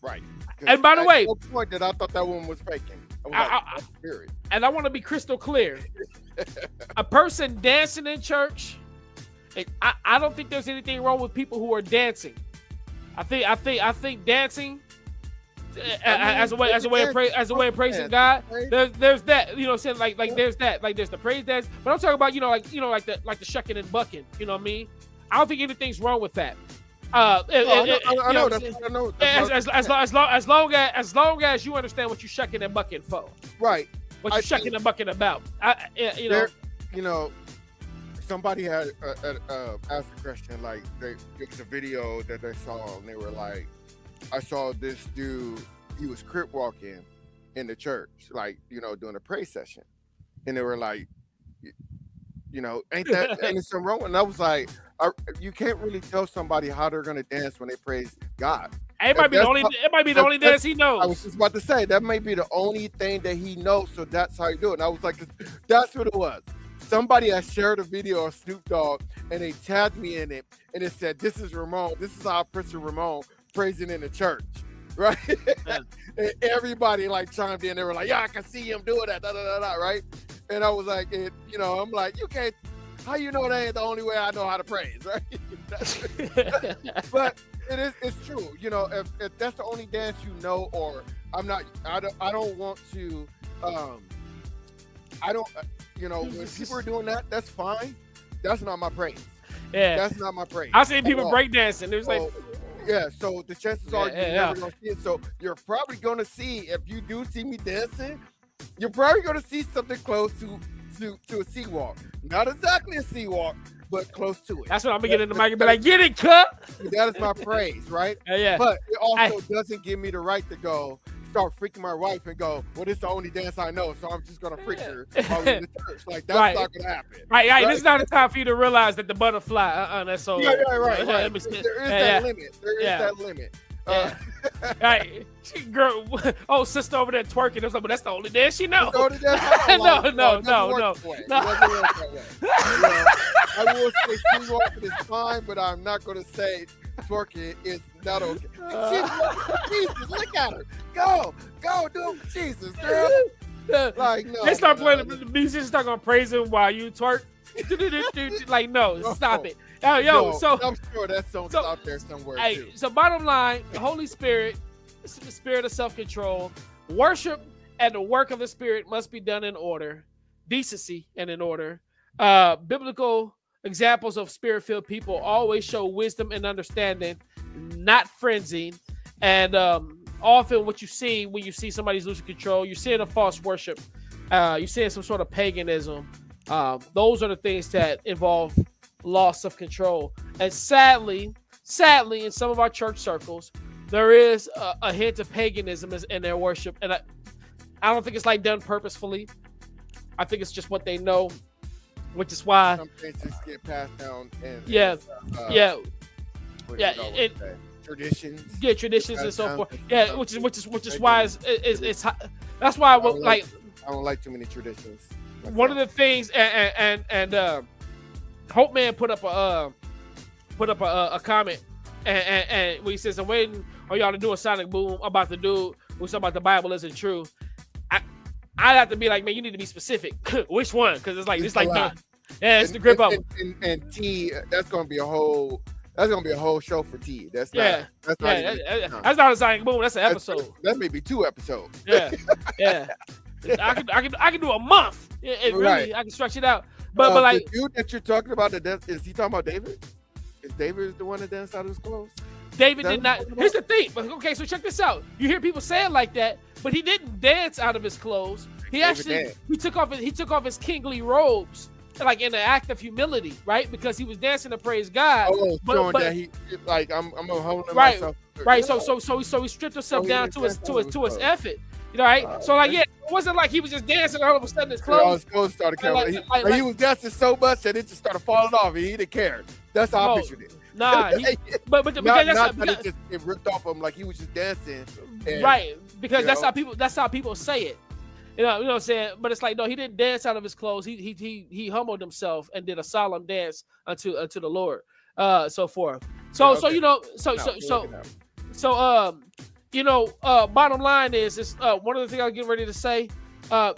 Right. And by the way, no point that I thought that one was faking. Spirit. And I want to be crystal clear. A person dancing in church, I don't think there's anything wrong with people who are dancing. I think dancing as a way of praising God. There's that, you know what I'm saying? Like there's that, like there's the praise dance. But I'm talking about, like the shucking and bucking, you know what I mean? I don't think anything's wrong with that. I know. As long as you understand what you're shucking and bucking for. Right. What you're shucking and bucking about. Somebody had asked a question, like it was a video that they saw, and they were like, I saw this dude, he was crip walking in the church, like, doing a praise session. And they were like, ain't there something wrong? And I was like, you can't really tell somebody how they're going to dance when they praise God. It might be the only dance he knows. I was just about to say, that may be the only thing that he knows, so that's how you do it. And I was like, that's what it was. Somebody had shared a video of Snoop Dogg, and they tagged me in it, and it said, this is Ramon. This is how Prince Ramon praising in the church, right? And everybody like chimed in. They were like, yeah, I can see him doing that, right? And I was like, I'm like, you can't, how you know that ain't the only way I know how to praise, right? But it's true. If that's the only dance or I don't want to, when people are doing that, that's fine. That's not my praise. Yeah. That's not my praise. I've seen people breakdancing. There's so the chances are you're never going to see it. So you're probably going to see, if you do see me dancing, you're probably going to see something close to a sea walk. Not exactly a sea walk, but close to it. That's what I'm going to get in the mic and be like, get it, cut. That is my praise, right? Yeah. But it also doesn't give me the right to go, start freaking my wife and go, well, this is the only dance I know, so I'm just gonna freak her while we're in the church. Like that's not gonna happen. Right. This is not the time for you to realize that the butterfly. That's so. Right. There is that limit. There is that limit. Right, girl. Oh, sister over there twerking. It was like, but that's the only dance she knows. No. I will say sleepwalking is fine, but I'm not gonna say twerking is not okay. Jesus, look at her. Go, do it for Jesus, girl. Like, no. They start playing the musicians start gonna praise him while you twerk. Like, no, stop it. So I'm sure that song's out there somewhere too. So bottom line, the Holy Spirit, the spirit of self-control, worship and the work of the Spirit must be done in order, decency and in order. Biblical examples of spirit-filled people always show wisdom and understanding, not frenzy. And often what you see when you see somebody's losing control, you're seeing a false worship. You're seeing some sort of paganism. Those are the things that involve loss of control. And sadly, in some of our church circles, there is a hint of paganism in their worship. And I don't think it's like done purposefully. I think it's just what they know, which is why some things just get passed down. Traditions. Yeah, traditions and so forth. Yeah, which is why it's that's why I don't like too many traditions. Myself. One of the things and Hope Man put up a comment and when he says, I'm waiting on y'all to do a sonic boom about the dude who's talking about the Bible isn't true. I'd have to be like, man, you need to be specific. Which one? Because it's like it's the grip up. And T, that's gonna be a whole show for T. That's not a sonic boom. That's an episode. That may be 2 episodes. Yeah. I can do a month. Really, I can stretch it out. But like the dude that you're talking about, is he talking about David? Is David the one that danced out of his clothes? David did not. Here's the thing. Okay, so check this out. You hear people saying like that, but he didn't dance out of his clothes. He took off his kingly robes, like in an act of humility, right? Because he was dancing to praise God. Oh, showing that he like I'm holding right, myself. Right. So he stripped himself down to his effort. You know, right? So like, it wasn't like he was just dancing all of a sudden his clothes. Started coming. He was dancing so much that it just started falling off. And he didn't care. That's how I pictured it. Nah, but it just ripped off him like he was just dancing. Right, because that's how people say it. You know what I'm saying? But it's like, no, he didn't dance out of his clothes. He humbled himself and did a solemn dance unto the Lord. So forth. Bottom line is one of the things I'm getting ready to say.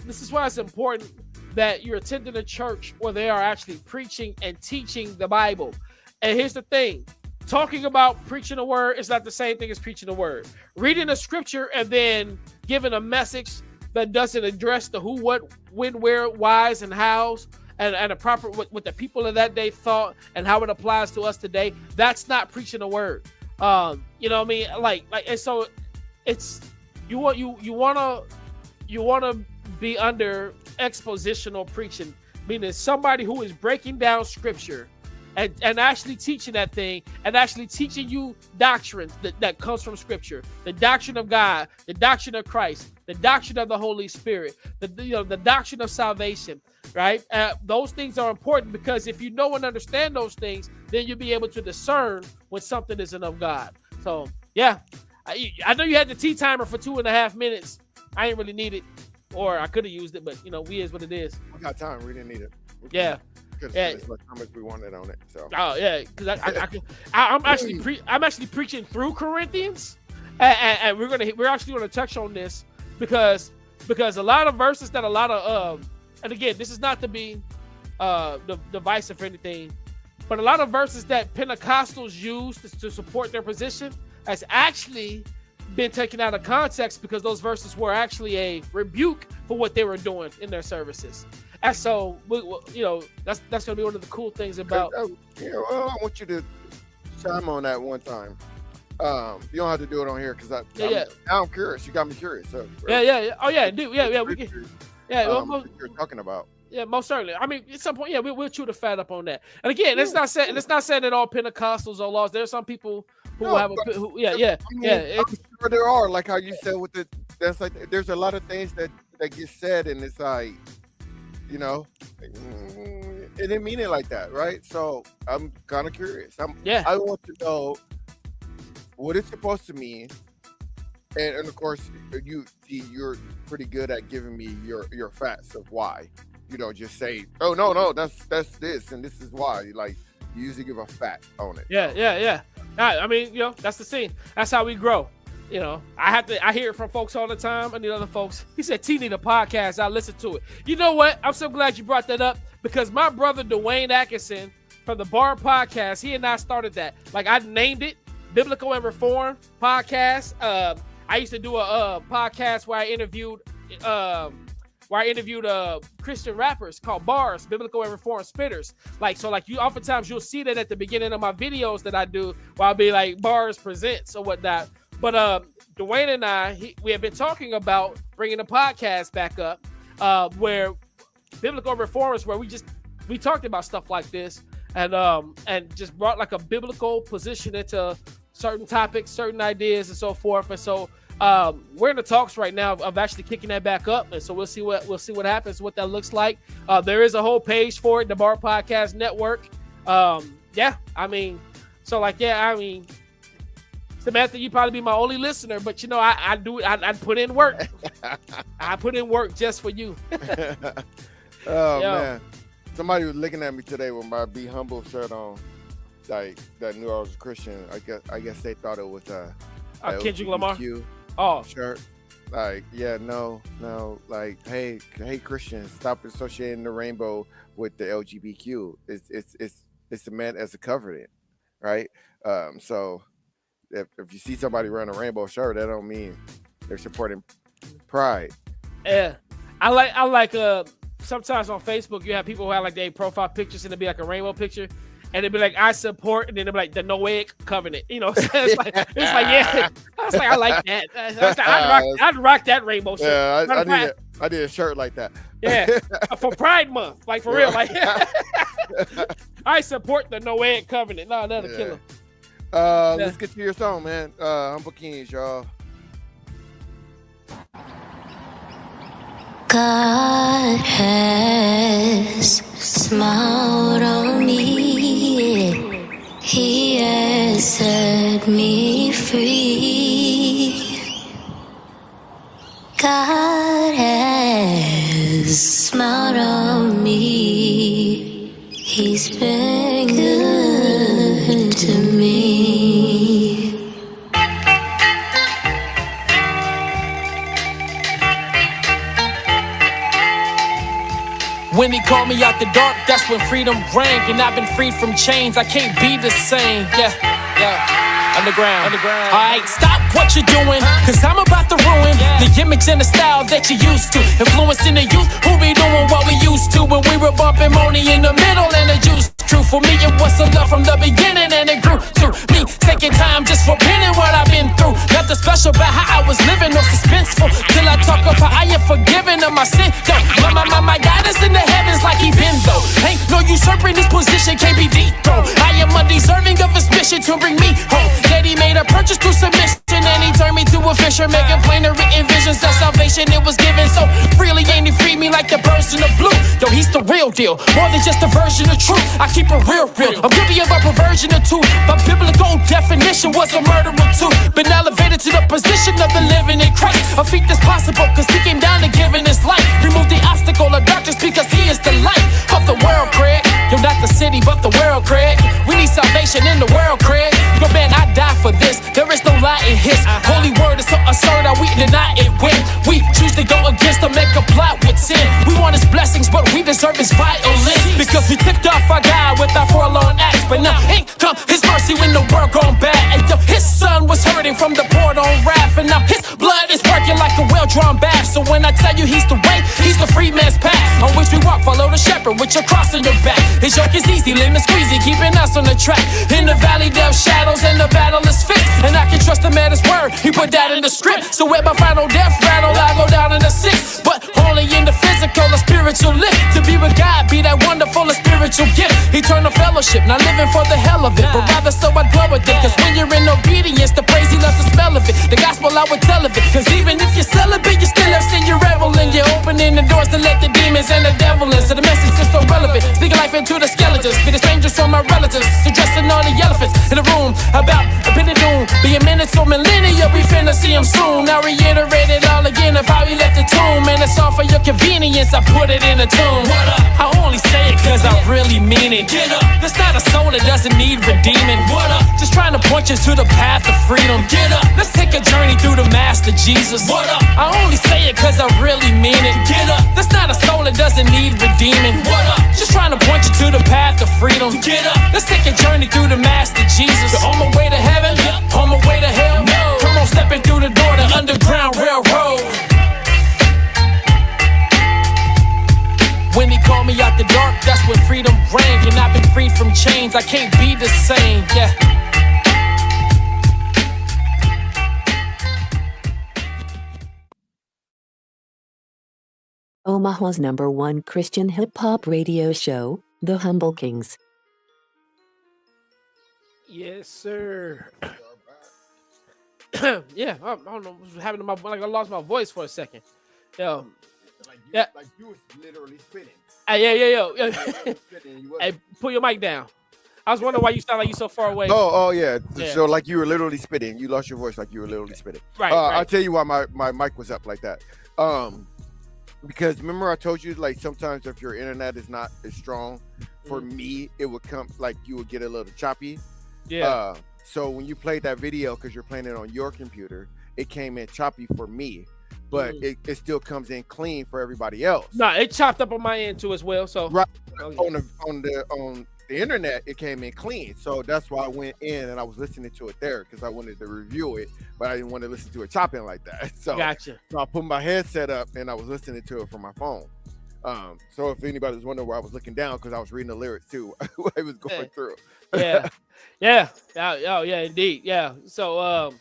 This is why it's important that you're attending a church where they are actually preaching and teaching the Bible. And here's the thing. Talking about preaching the word is not the same thing as preaching the word. Reading a scripture and then giving a message that doesn't address the who, what, when, where, whys, and hows, and the proper what the people of that day thought and how it applies to us today, that's not preaching the word. You know what I mean? Like, and so it's you wanna be under expositional preaching, meaning somebody who is breaking down scripture and actually teaching that thing and actually teaching you doctrine that comes from scripture, the doctrine of God, the doctrine of Christ, the doctrine of the Holy Spirit, the doctrine of salvation, right? Those things are important because if you know and understand those things, then you'll be able to discern when something isn't of God. So yeah, I know you had the tea timer for 2.5 minutes. I ain't really need it, or I could have used it, but we is what it is. We got time. We didn't need it. Yeah. How much we wanted on it. So. Oh yeah, because I'm actually preaching through Corinthians, and we're actually gonna touch on this because a lot of verses that a lot of and again, this is not to be divisive or anything, but a lot of verses that Pentecostals use to support their position has actually been taken out of context because those verses were actually a rebuke for what they were doing in their services. And so, that's going to be one of the cool things about. I want you to chime on that one time. You don't have to do it on here because I'm curious. You got me curious. So, yeah. Oh yeah, dude. Yeah. We can. Yeah. What you're talking about. Yeah, most certainly. I mean, at some point, we'll chew the fat up on that. And again, it's not saying that all Pentecostals are lost. There are some people who have I'm sure there are, like how you said with the that's like there's a lot of things that get said, and it's like, you know, it didn't mean it like that, right? So I'm kind of curious. I want to know what it's supposed to mean, and of course you're pretty good at giving me your facts of why. You don't just say, oh no, that's this and this is why. Like, you usually give a fact on it. Yeah. I mean, you know, that's the scene. That's how we grow. You know, I hear it from folks all the time. And the other folks, he said, T need a podcast. I listen to it. You know what? I'm so glad you brought that up, because my brother Dwayne Atkinson from the Bar Podcast, he and I started that. Like, I named it Biblical and Reform Podcast. I used to do a podcast where I interviewed Christian rappers called Bars, Biblical and Reform Spitters. Like, so like, you oftentimes you'll see that at the beginning of my videos that I do, where I'll be like Bars Presents or whatnot. But Dwayne and I, we have been talking about bringing the podcast back up, where Biblical Reformers, where we talked about stuff like this, and just brought like a biblical position into certain topics, certain ideas, and so forth. And so we're in the talks right now of actually kicking that back up, and so we'll see what happens, what that looks like. There is a whole page for it, the Bar Podcast Network. Samantha, you probably be my only listener, but you know, I put in work. I put in work just for you. Man, somebody was looking at me today with my Be Humble shirt on, like that knew I was a Christian. I guess they thought it was a Kendrick Lamar shirt. Like, no, like, hey Christians, stop associating the rainbow with the LGBTQ. It's meant as a covenant, right? So if you see somebody wearing a rainbow shirt, that don't mean they're supporting pride. Yeah, I like sometimes on Facebook you have people who have like their profile pictures and it'll be like a rainbow picture, and it'll be like, I support, and then they'll be like the Noahic covenant, you know. It's like yeah. I was like, I like that. I'd rock that rainbow shirt. Yeah, I need a shirt like that. Yeah, for Pride Month, like for real, like I support the Noahic covenant. No, that'll kill him. Let's get to your song, man. Humble Kingz, y'all. God has smiled on me. He has set me free. God has smiled on me. He's been good to me. When he called me out the dark, that's when freedom rang. And I've been freed from chains, I can't be the same. Yeah. Underground. Alright, stop what you're doing, cause I'm about to ruin the image and the style that you used to. Influencing the youth who be doing what we used to when we were bumping Money in the middle and the juice. True for me, it was a love from the beginning, and it grew to me taking time just for penning what I've been through. Nothing special about how I was living, no suspenseful, till I talk of how I am forgiven of my sin. Yo, my God is in the heavens like he been though. Ain't no usurping this position, can't be dethroned. I am undeserving of his mission to bring me home. Yet he made a purchase through submission, and he turned me to a fisher, making plainer written visions of salvation it was given so freely, and he freed me like the birds in the blue. Yo, he's the real deal, more than just a version of truth. I keep it real. I'm guilty of a perversion or two. My biblical definition was a murderer too. Been elevated to the position of the living in Christ. A feat that's possible, cause he came down to giving his life. Remove the obstacle of darkness because he is the light of the world, Craig. You're not the city, but the world, Craig. We need salvation in the world, Craig. Yo, man, I die for this. There is no lie in his holy word is so asserted, we deny it when we choose to go against or make a plot with sin. We want his blessings, but we deserve his violence because we tipped off our God with our forlorn acts. But now ain't come his mercy when the world gone bad. And yo, his son was hurting from the poured on wrath, and now his blood is working like a well-drawn bath. So when I tell you he's the way, he's the free man's path on which we walk. Follow the shepherd with your cross on your back. His yoke is easy, lemon squeezy, keeping us on the track. In the valley, death shadows, and the battle is fixed. And I can trust him at his word. He put that in the script. So at my final death rattle, I go down in the sixth, but only in the physical or spiritual lift. To be with God, be that wonderful or spiritual gift. Eternal fellowship, not living for the hell of it, but rather so I dwell with it. Cause when you're in obedience, the praise he loves the smell of it. The gospel I would tell of it. Cause even if you're celibate, to let the demons and the devil in. So the message is so relevant. Speaking life into the skeletons. Be the strangers from my relatives. Addressing all the elephants in the room about a bit of doom. Being minutes or millennia, we finna see him soon. Now reiterate it all again of how he left the tomb. And it's all for your convenience, I put it in a tune. I only say it cause I really mean it. Get up. There's not a soul that doesn't need redeeming. What up? Just trying to point you to the path of freedom. Get up. Let's take a journey through the master Jesus. What up? I only say it cause I really mean it. Get up. There's not a soul that doesn't need redeeming. What up? Just trying to point you to the path of freedom. Get up. Let's take a journey through the master Jesus. On my way to heaven, on my way to hell. No. Come on, stepping through the door, the Underground Railroad. When he called me out the dark, that's when freedom rang. And I've been freed from chains, I can't be the same, yeah. Omaha's #1 Christian hip-hop radio show, The Humble Kingz. Yes, sir. Yeah, I don't know what's happening to my, like I lost my voice for a second. Yo. Like you was literally spitting. Yeah. Hey, pull your mic down. I was wondering why you sound like you so far away. Oh yeah. So like you were literally spitting. You lost your voice like you were literally spitting. Right. I'll tell you why my mic was up like that. Because remember I told you like sometimes if your internet is not as strong, for me it would come like you would get a little choppy. Yeah. So when you played that video, because you're playing it on your computer, it came in choppy for me. But it still comes in clean for everybody else. No, it chopped up on my end too as well. So right on the internet, it came in clean. So that's why I went in and I was listening to it there because I wanted to review it, but I didn't want to listen to it chopping like that. So, gotcha. So I put my headset up and I was listening to it from my phone. So if anybody was wondering where I was looking down, because I was reading the lyrics too, what I was going through. yeah, indeed, yeah. So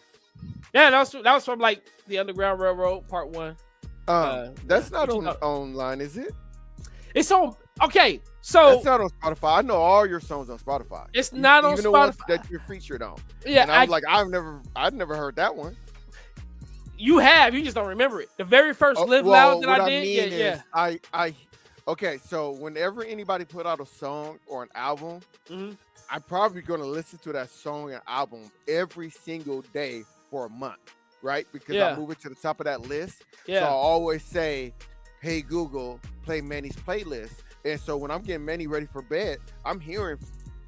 yeah, that was from like the Underground Railroad Part 1. That's not online, is it? It's on. Okay, so it's not on Spotify. I know all your songs on Spotify. It's not on Spotify. The ones that you're featured on. Yeah, and I was like, I've never heard that one. You have, you just don't remember it. The very first Live Loud that I did. Okay, so whenever anybody put out a song or an album, I'm probably gonna listen to that song and album every single day for a month, right? Because I move it to the top of that list. So I always say, hey Google, play Manny's playlist. And so when I'm getting Manny ready for bed, I'm hearing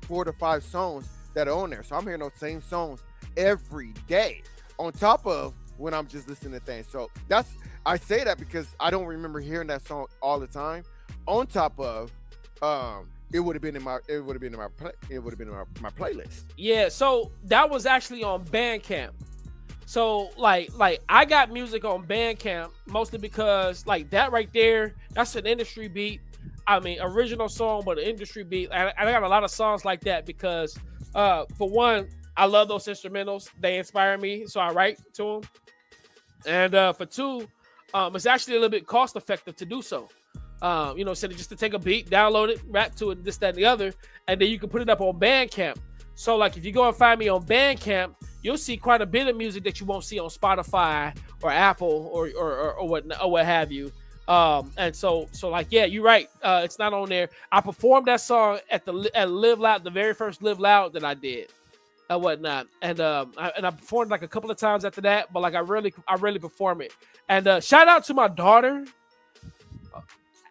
4 to 5 songs that are on there. So I'm hearing those same songs every day on top of when I'm just listening to things. So I say that because I don't remember hearing that song all the time. On top of it would have been in my playlist. Yeah, so that was actually on Bandcamp. So like I got music on Bandcamp mostly because like that right there, that's an industry beat. I mean, original song, but an industry beat. And I got a lot of songs like that because for one, I love those instrumentals. They inspire me, so I write to them. And for two, it's actually a little bit cost effective to do so. Instead of just to take a beat, download it, rap to it, this, that, and the other, and then you can put it up on Bandcamp. So like if you go and find me on Bandcamp, you'll see quite a bit of music that you won't see on Spotify or Apple or what have you. And so like, yeah, you're right. It's not on there. I performed that song at Live Loud, the very first Live Loud that I did and whatnot. And I performed like a couple of times after that, but like I really perform it. And shout out to my daughter.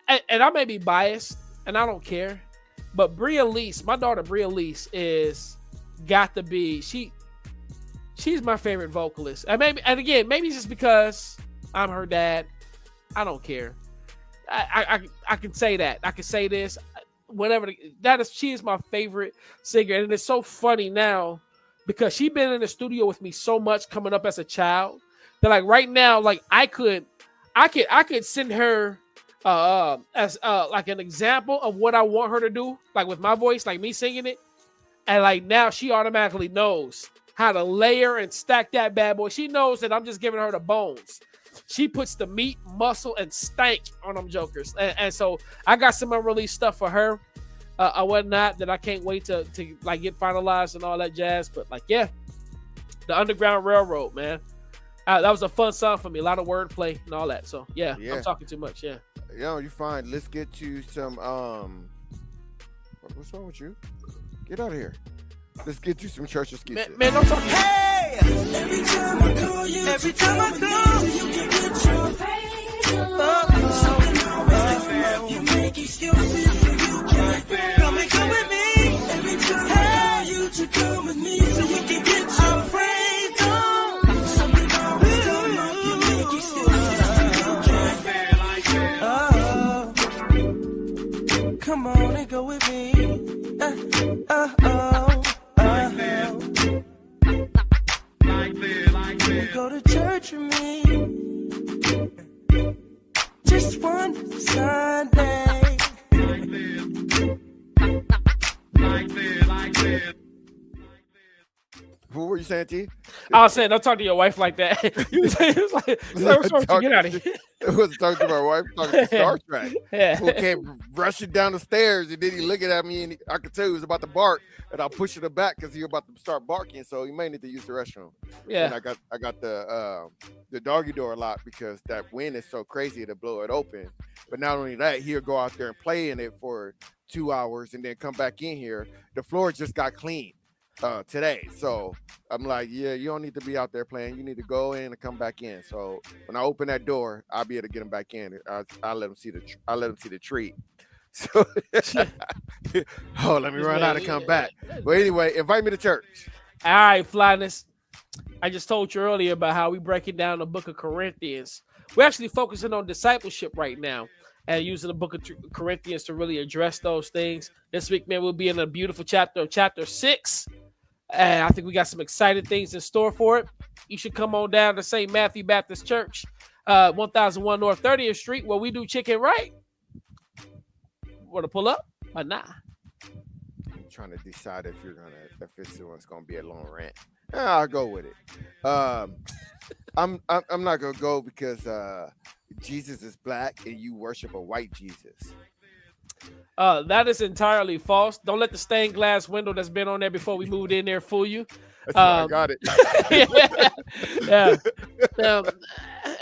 And I may be biased and I don't care, but my daughter Bria Lease is got to be, she's my favorite vocalist. And maybe it's just because I'm her dad. I don't care. I can say that. I can say this. Whatever. She is my favorite singer. And it's so funny now because she's been in the studio with me so much coming up as a child that like right now, like I could send her as like an example of what I want her to do, like with my voice, like me singing it. And like now she automatically knows how to layer and stack that bad boy. She knows that I'm just giving her the bones. She puts the meat, muscle, and stank on them jokers. And so I got some unreleased stuff for her or whatnot that I can't wait to like get finalized and all that jazz. But like, yeah, the Underground Railroad, man. That was a fun song for me. A lot of wordplay and all that. So yeah, Yeah. I'm talking too much. Yeah. Yo, you're fine. Let's get to some what's wrong with you? Get out of here. Let's get to some church excuses. Man, don't talk. Hey! Every time I call you, you can get your you make excuses so you can come and come with me. Every time I call you to come with me so you can get your praise on. Something always come up, you make excuses so you can come on and go with me. Go to church with me. Just one Sunday. What were you saying, T? I was saying, don't talk to your wife like that. You was like, what's wrong with you? Get out of here. It wasn't talking to my wife, talking to Star Trek. Yeah. Who came rushing down the stairs, and then he looking at me, and I could tell he was about to bark, and I pushing him back because he was about to start barking, so he may need to use the restroom. Yeah. And I got the doggy door locked because that wind is so crazy to blow it open. But not only that, he'll go out there and play in it for 2 hours, and then come back in here. The floor just got cleaned today, so I'm like, yeah, you don't need to be out there playing. You need to go in and come back in. So when I open that door, I'll be able to get him back in. I let him see the treat. So let me run out and come back. But anyway, invite me to church. All right, Flyness. I just told you earlier about how we breaking down the book of Corinthians. We're actually focusing on discipleship right now and using the book of Corinthians to really address those things. This week, man, we'll be in a beautiful chapter 6. And I think we got some exciting things in store for it. You should come on down to St. Matthew Baptist Church, 1001 North 30th Street, where we do chicken right. Want to pull up or not? I'm trying to decide if this one's gonna be a long rant. I'll go with it. I'm not gonna go because Jesus is black and you worship a white Jesus. That is entirely false. Don't let the stained glass window that's been on there before we moved in there fool you. I got it. Yeah.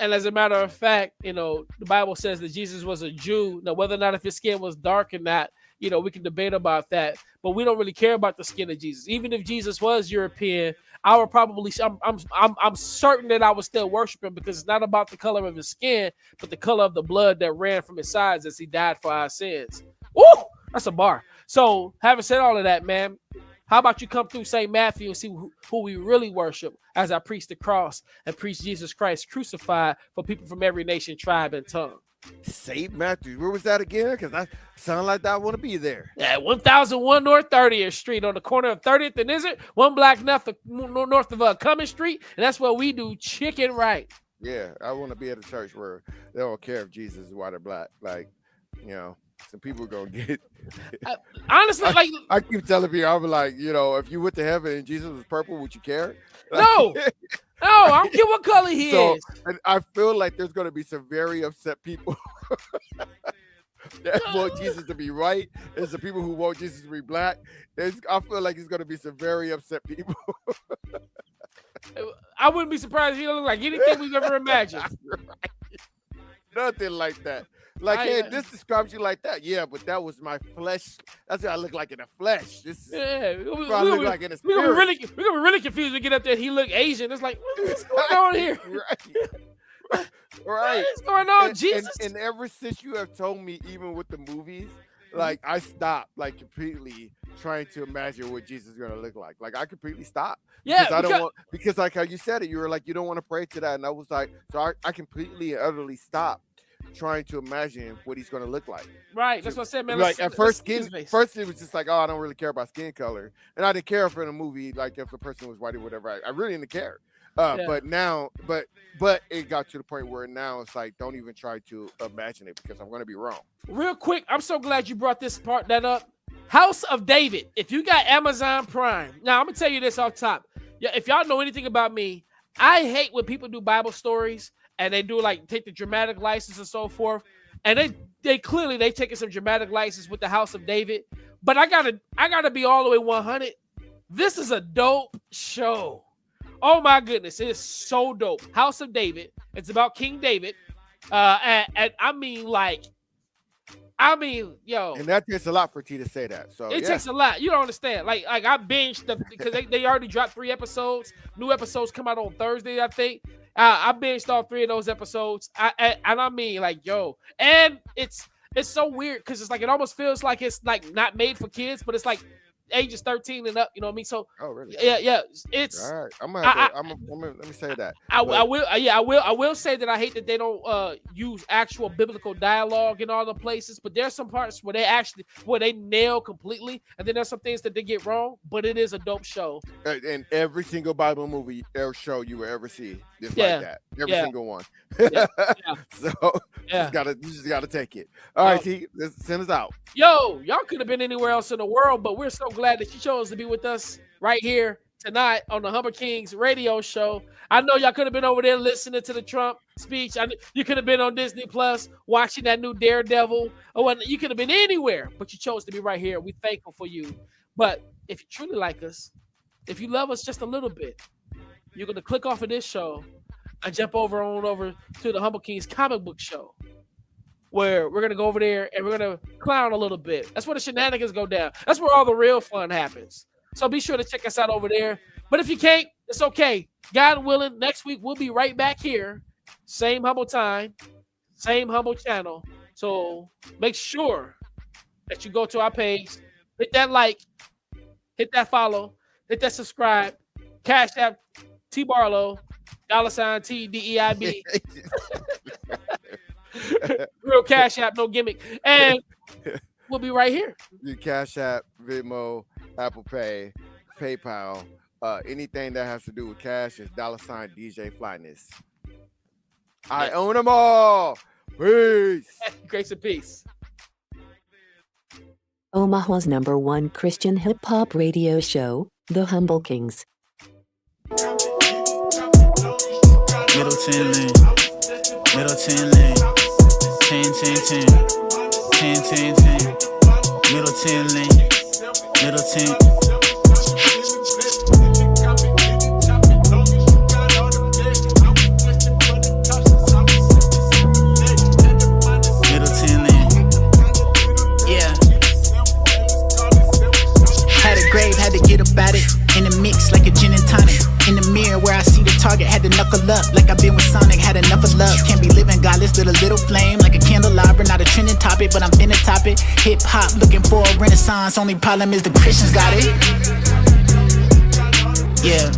And as a matter of fact, the Bible says that Jesus was a Jew. Now, whether or not if his skin was dark or not, we can debate about that. But we don't really care about the skin of Jesus. Even if Jesus was European, I would probably, I'm certain that I would still worship him because it's not about the color of his skin, but the color of the blood that ran from his sides as he died for our sins. Woo! That's a bar. So, having said all of that, man, how about you come through St. Matthew and see who we really worship as I preach the cross and preach Jesus Christ crucified for people from every nation, tribe, and tongue. St. Matthew, where was that again? Because I sound like I want to be there. Yeah, 1001 North 30th Street on the corner of 30th and Izzard, one block north of Cummins Street, and that's where we do chicken right. Yeah, I want to be at a church where they don't care if Jesus is white or black. Like, some people gonna get. Honestly, I keep telling people, I'm like, if you went to heaven and Jesus was purple, would you care? No. No, I don't care what color he is. And I feel like there's going to be some very upset people that want Jesus to be white. There's the people who want Jesus to be black. I feel like it's going to be some very upset people. I wouldn't be surprised if he don't look like anything we've ever imagined. Right. Nothing like that. Like, hey, this describes you like that. Yeah, but that was my flesh. That's what I look like in the flesh. This is what I look like in the spirit. We're gonna be really confused when we get up there. He look Asian. It's like, what's going on here? Right. What's going on, Jesus? And ever since you have told me, even with the movies, like I stopped, like completely trying to imagine what Jesus is gonna look like. Like I completely stopped. Yeah, because like how you said it, you were like, you don't want to pray to that, and I was like, so I completely and utterly stopped trying to imagine what he's going to look like. Right. That's what I said, man. Like at first it was just like, oh, I don't really care about skin color. And I didn't care if in a movie, like if the person was white or whatever, I really didn't care. But now, but it got to the point where now it's like, don't even try to imagine it because I'm going to be wrong. Real quick, I'm so glad you brought this part that up. House of David. If you got Amazon Prime, now I'm going to tell you this off top. Yeah, if y'all know anything about me, I hate when people do Bible stories and they do like take the dramatic license and so forth. And they clearly taking some dramatic license with the House of David. But I gotta be all the way 100. This is a dope show. Oh my goodness, it is so dope. House of David. It's about King David. And I mean, yo. And that takes a lot for T to say that. So it takes a lot. You don't understand. Like I binged because they already dropped 3 episodes. New episodes come out on Thursday, I think. I binged all 3 of those episodes. And I mean, like, yo, and it's so weird because it's like it almost feels like it's like not made for kids, but it's like ages 13 and up. You know what I mean? So really? Yeah. It's all right. I'm gonna let me say that. I will say that I hate that they don't use actual biblical dialogue in all the places, but there's some parts where they nail completely, and then there's some things that they get wrong. But it is a dope show. And every single Bible movie or show you will ever see, just like that. Every single one. So you just gotta take it. All right, T, let's send us out. Yo, y'all could have been anywhere else in the world, but we're so glad that you chose to be with us right here tonight on the Humble Kingz radio show. I know y'all could have been over there listening to the Trump speech. You could have been on Disney Plus watching that new Daredevil. Or you could have been anywhere, but you chose to be right here. We're thankful for you. But if you truly like us, if you love us just a little bit, you're going to click off of this show and jump over to the Humble Kingz comic book show, where we're going to go over there and we're going to clown a little bit. That's where the shenanigans go down. That's where all the real fun happens. So be sure to check us out over there. But if you can't, it's okay. God willing, next week we'll be right back here. Same humble time, same humble channel. So make sure that you go to our page, hit that like, hit that follow, hit that subscribe, Cash App T Barlow, $TDEIB. Real Cash App, no gimmick. And we'll be right here. Your Cash App, Venmo, Apple Pay, PayPal, anything that has to do with cash is $DJ Flyness. I own them all. Peace. Grace and peace. Omaha's #1 Christian hip-hop radio show, The Humble Kingz. Middleton lane, 10, 10, 10, 10, 10, Middleton lane, Middleton. Middleton lane, yeah. Had a grave, had to get up at it. In the mix like a gin and tonic. In the mirror where I see the target, had to knuckle up like I've been with Sonic, had enough of love. Can't be living godless, lit a little flame like a candelabra, not a trending topic, but I'm finna top it. Hip hop looking for a renaissance, only problem is the Christians got it. Yeah,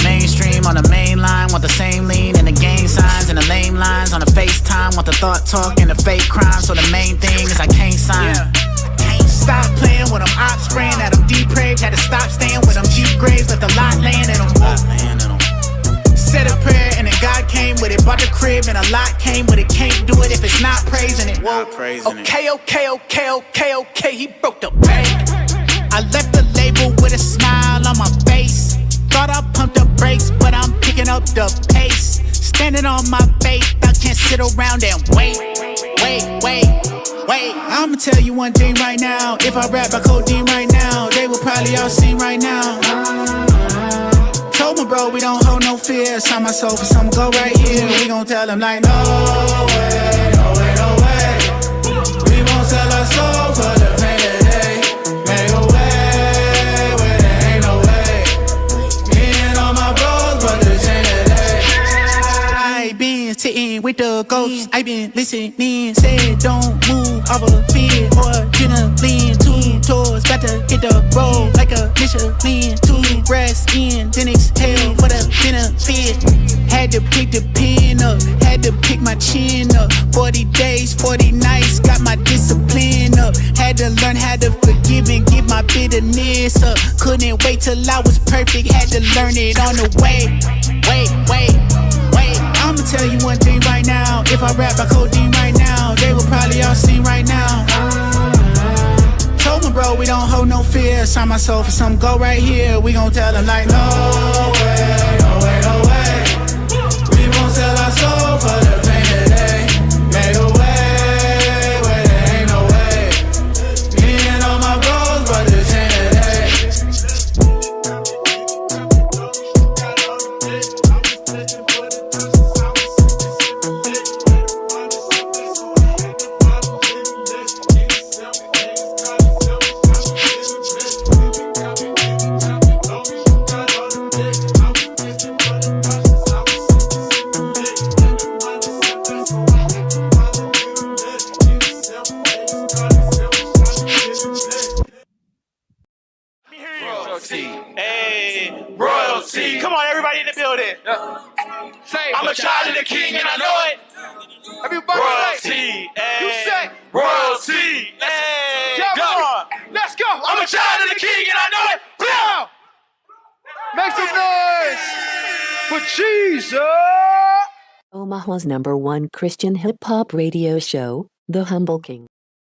mainstream on the main line, want the same lean and the gang signs and the lame lines on the FaceTime, want the thought talk and the fake crime, so the main thing is I can't sign. Stop playing with them ops spraying at them depraved. Had to stop staying with them Jeep graves. Left a lot laying in them. Said a prayer and then God came with it. Bought the crib and a lot came with it. Can't do it if it's not praising it. Whoa. Okay. He broke the bank. I left the label with a smile on my face. Thought I pumped the brakes, but I'm picking up the pace. Standing on my faith. I can't sit around and wait. I'ma tell you one thing right now. If I rap by codeine right now, they will probably all sing right now. Told my bro we don't hold no fear. Sign my soul for some go right here. We gon' tell them like no way. We won't sell our soul for the pain today. Make a way where there ain't no way. Me and all my bros, but this ain't today. I been sitting with the ghosts. I been listening. Said don't move off of fear or adrenaline. 2 tours, got to hit the road like a Michelin. 2 breaths in, then exhale for the benefit. Had to pick the pen up, had to pick my chin up. 40 days, 40 nights, got my discipline up. Had to learn how to forgive and get my bitterness up. Couldn't wait till I was perfect, had to learn it on the way. Wait. I'ma tell you one thing right now. If I rap by codeine right now, they will probably all sing right now. Told my bro we don't hold no fear. Sign my soul for some go right here. We gon' tell them like no way. We won't sell our soul for the pain today. Make a way where there ain't no way. Me and all my bros, but this ain't today. I'm a child of the king and I know it. Everybody Royalty, You say royalty, hey, come on. Let's go. I'm a child of the king and I know it. Now, make some noise for Jesus. Omaha's #1 Christian hip hop radio show, The Humble King.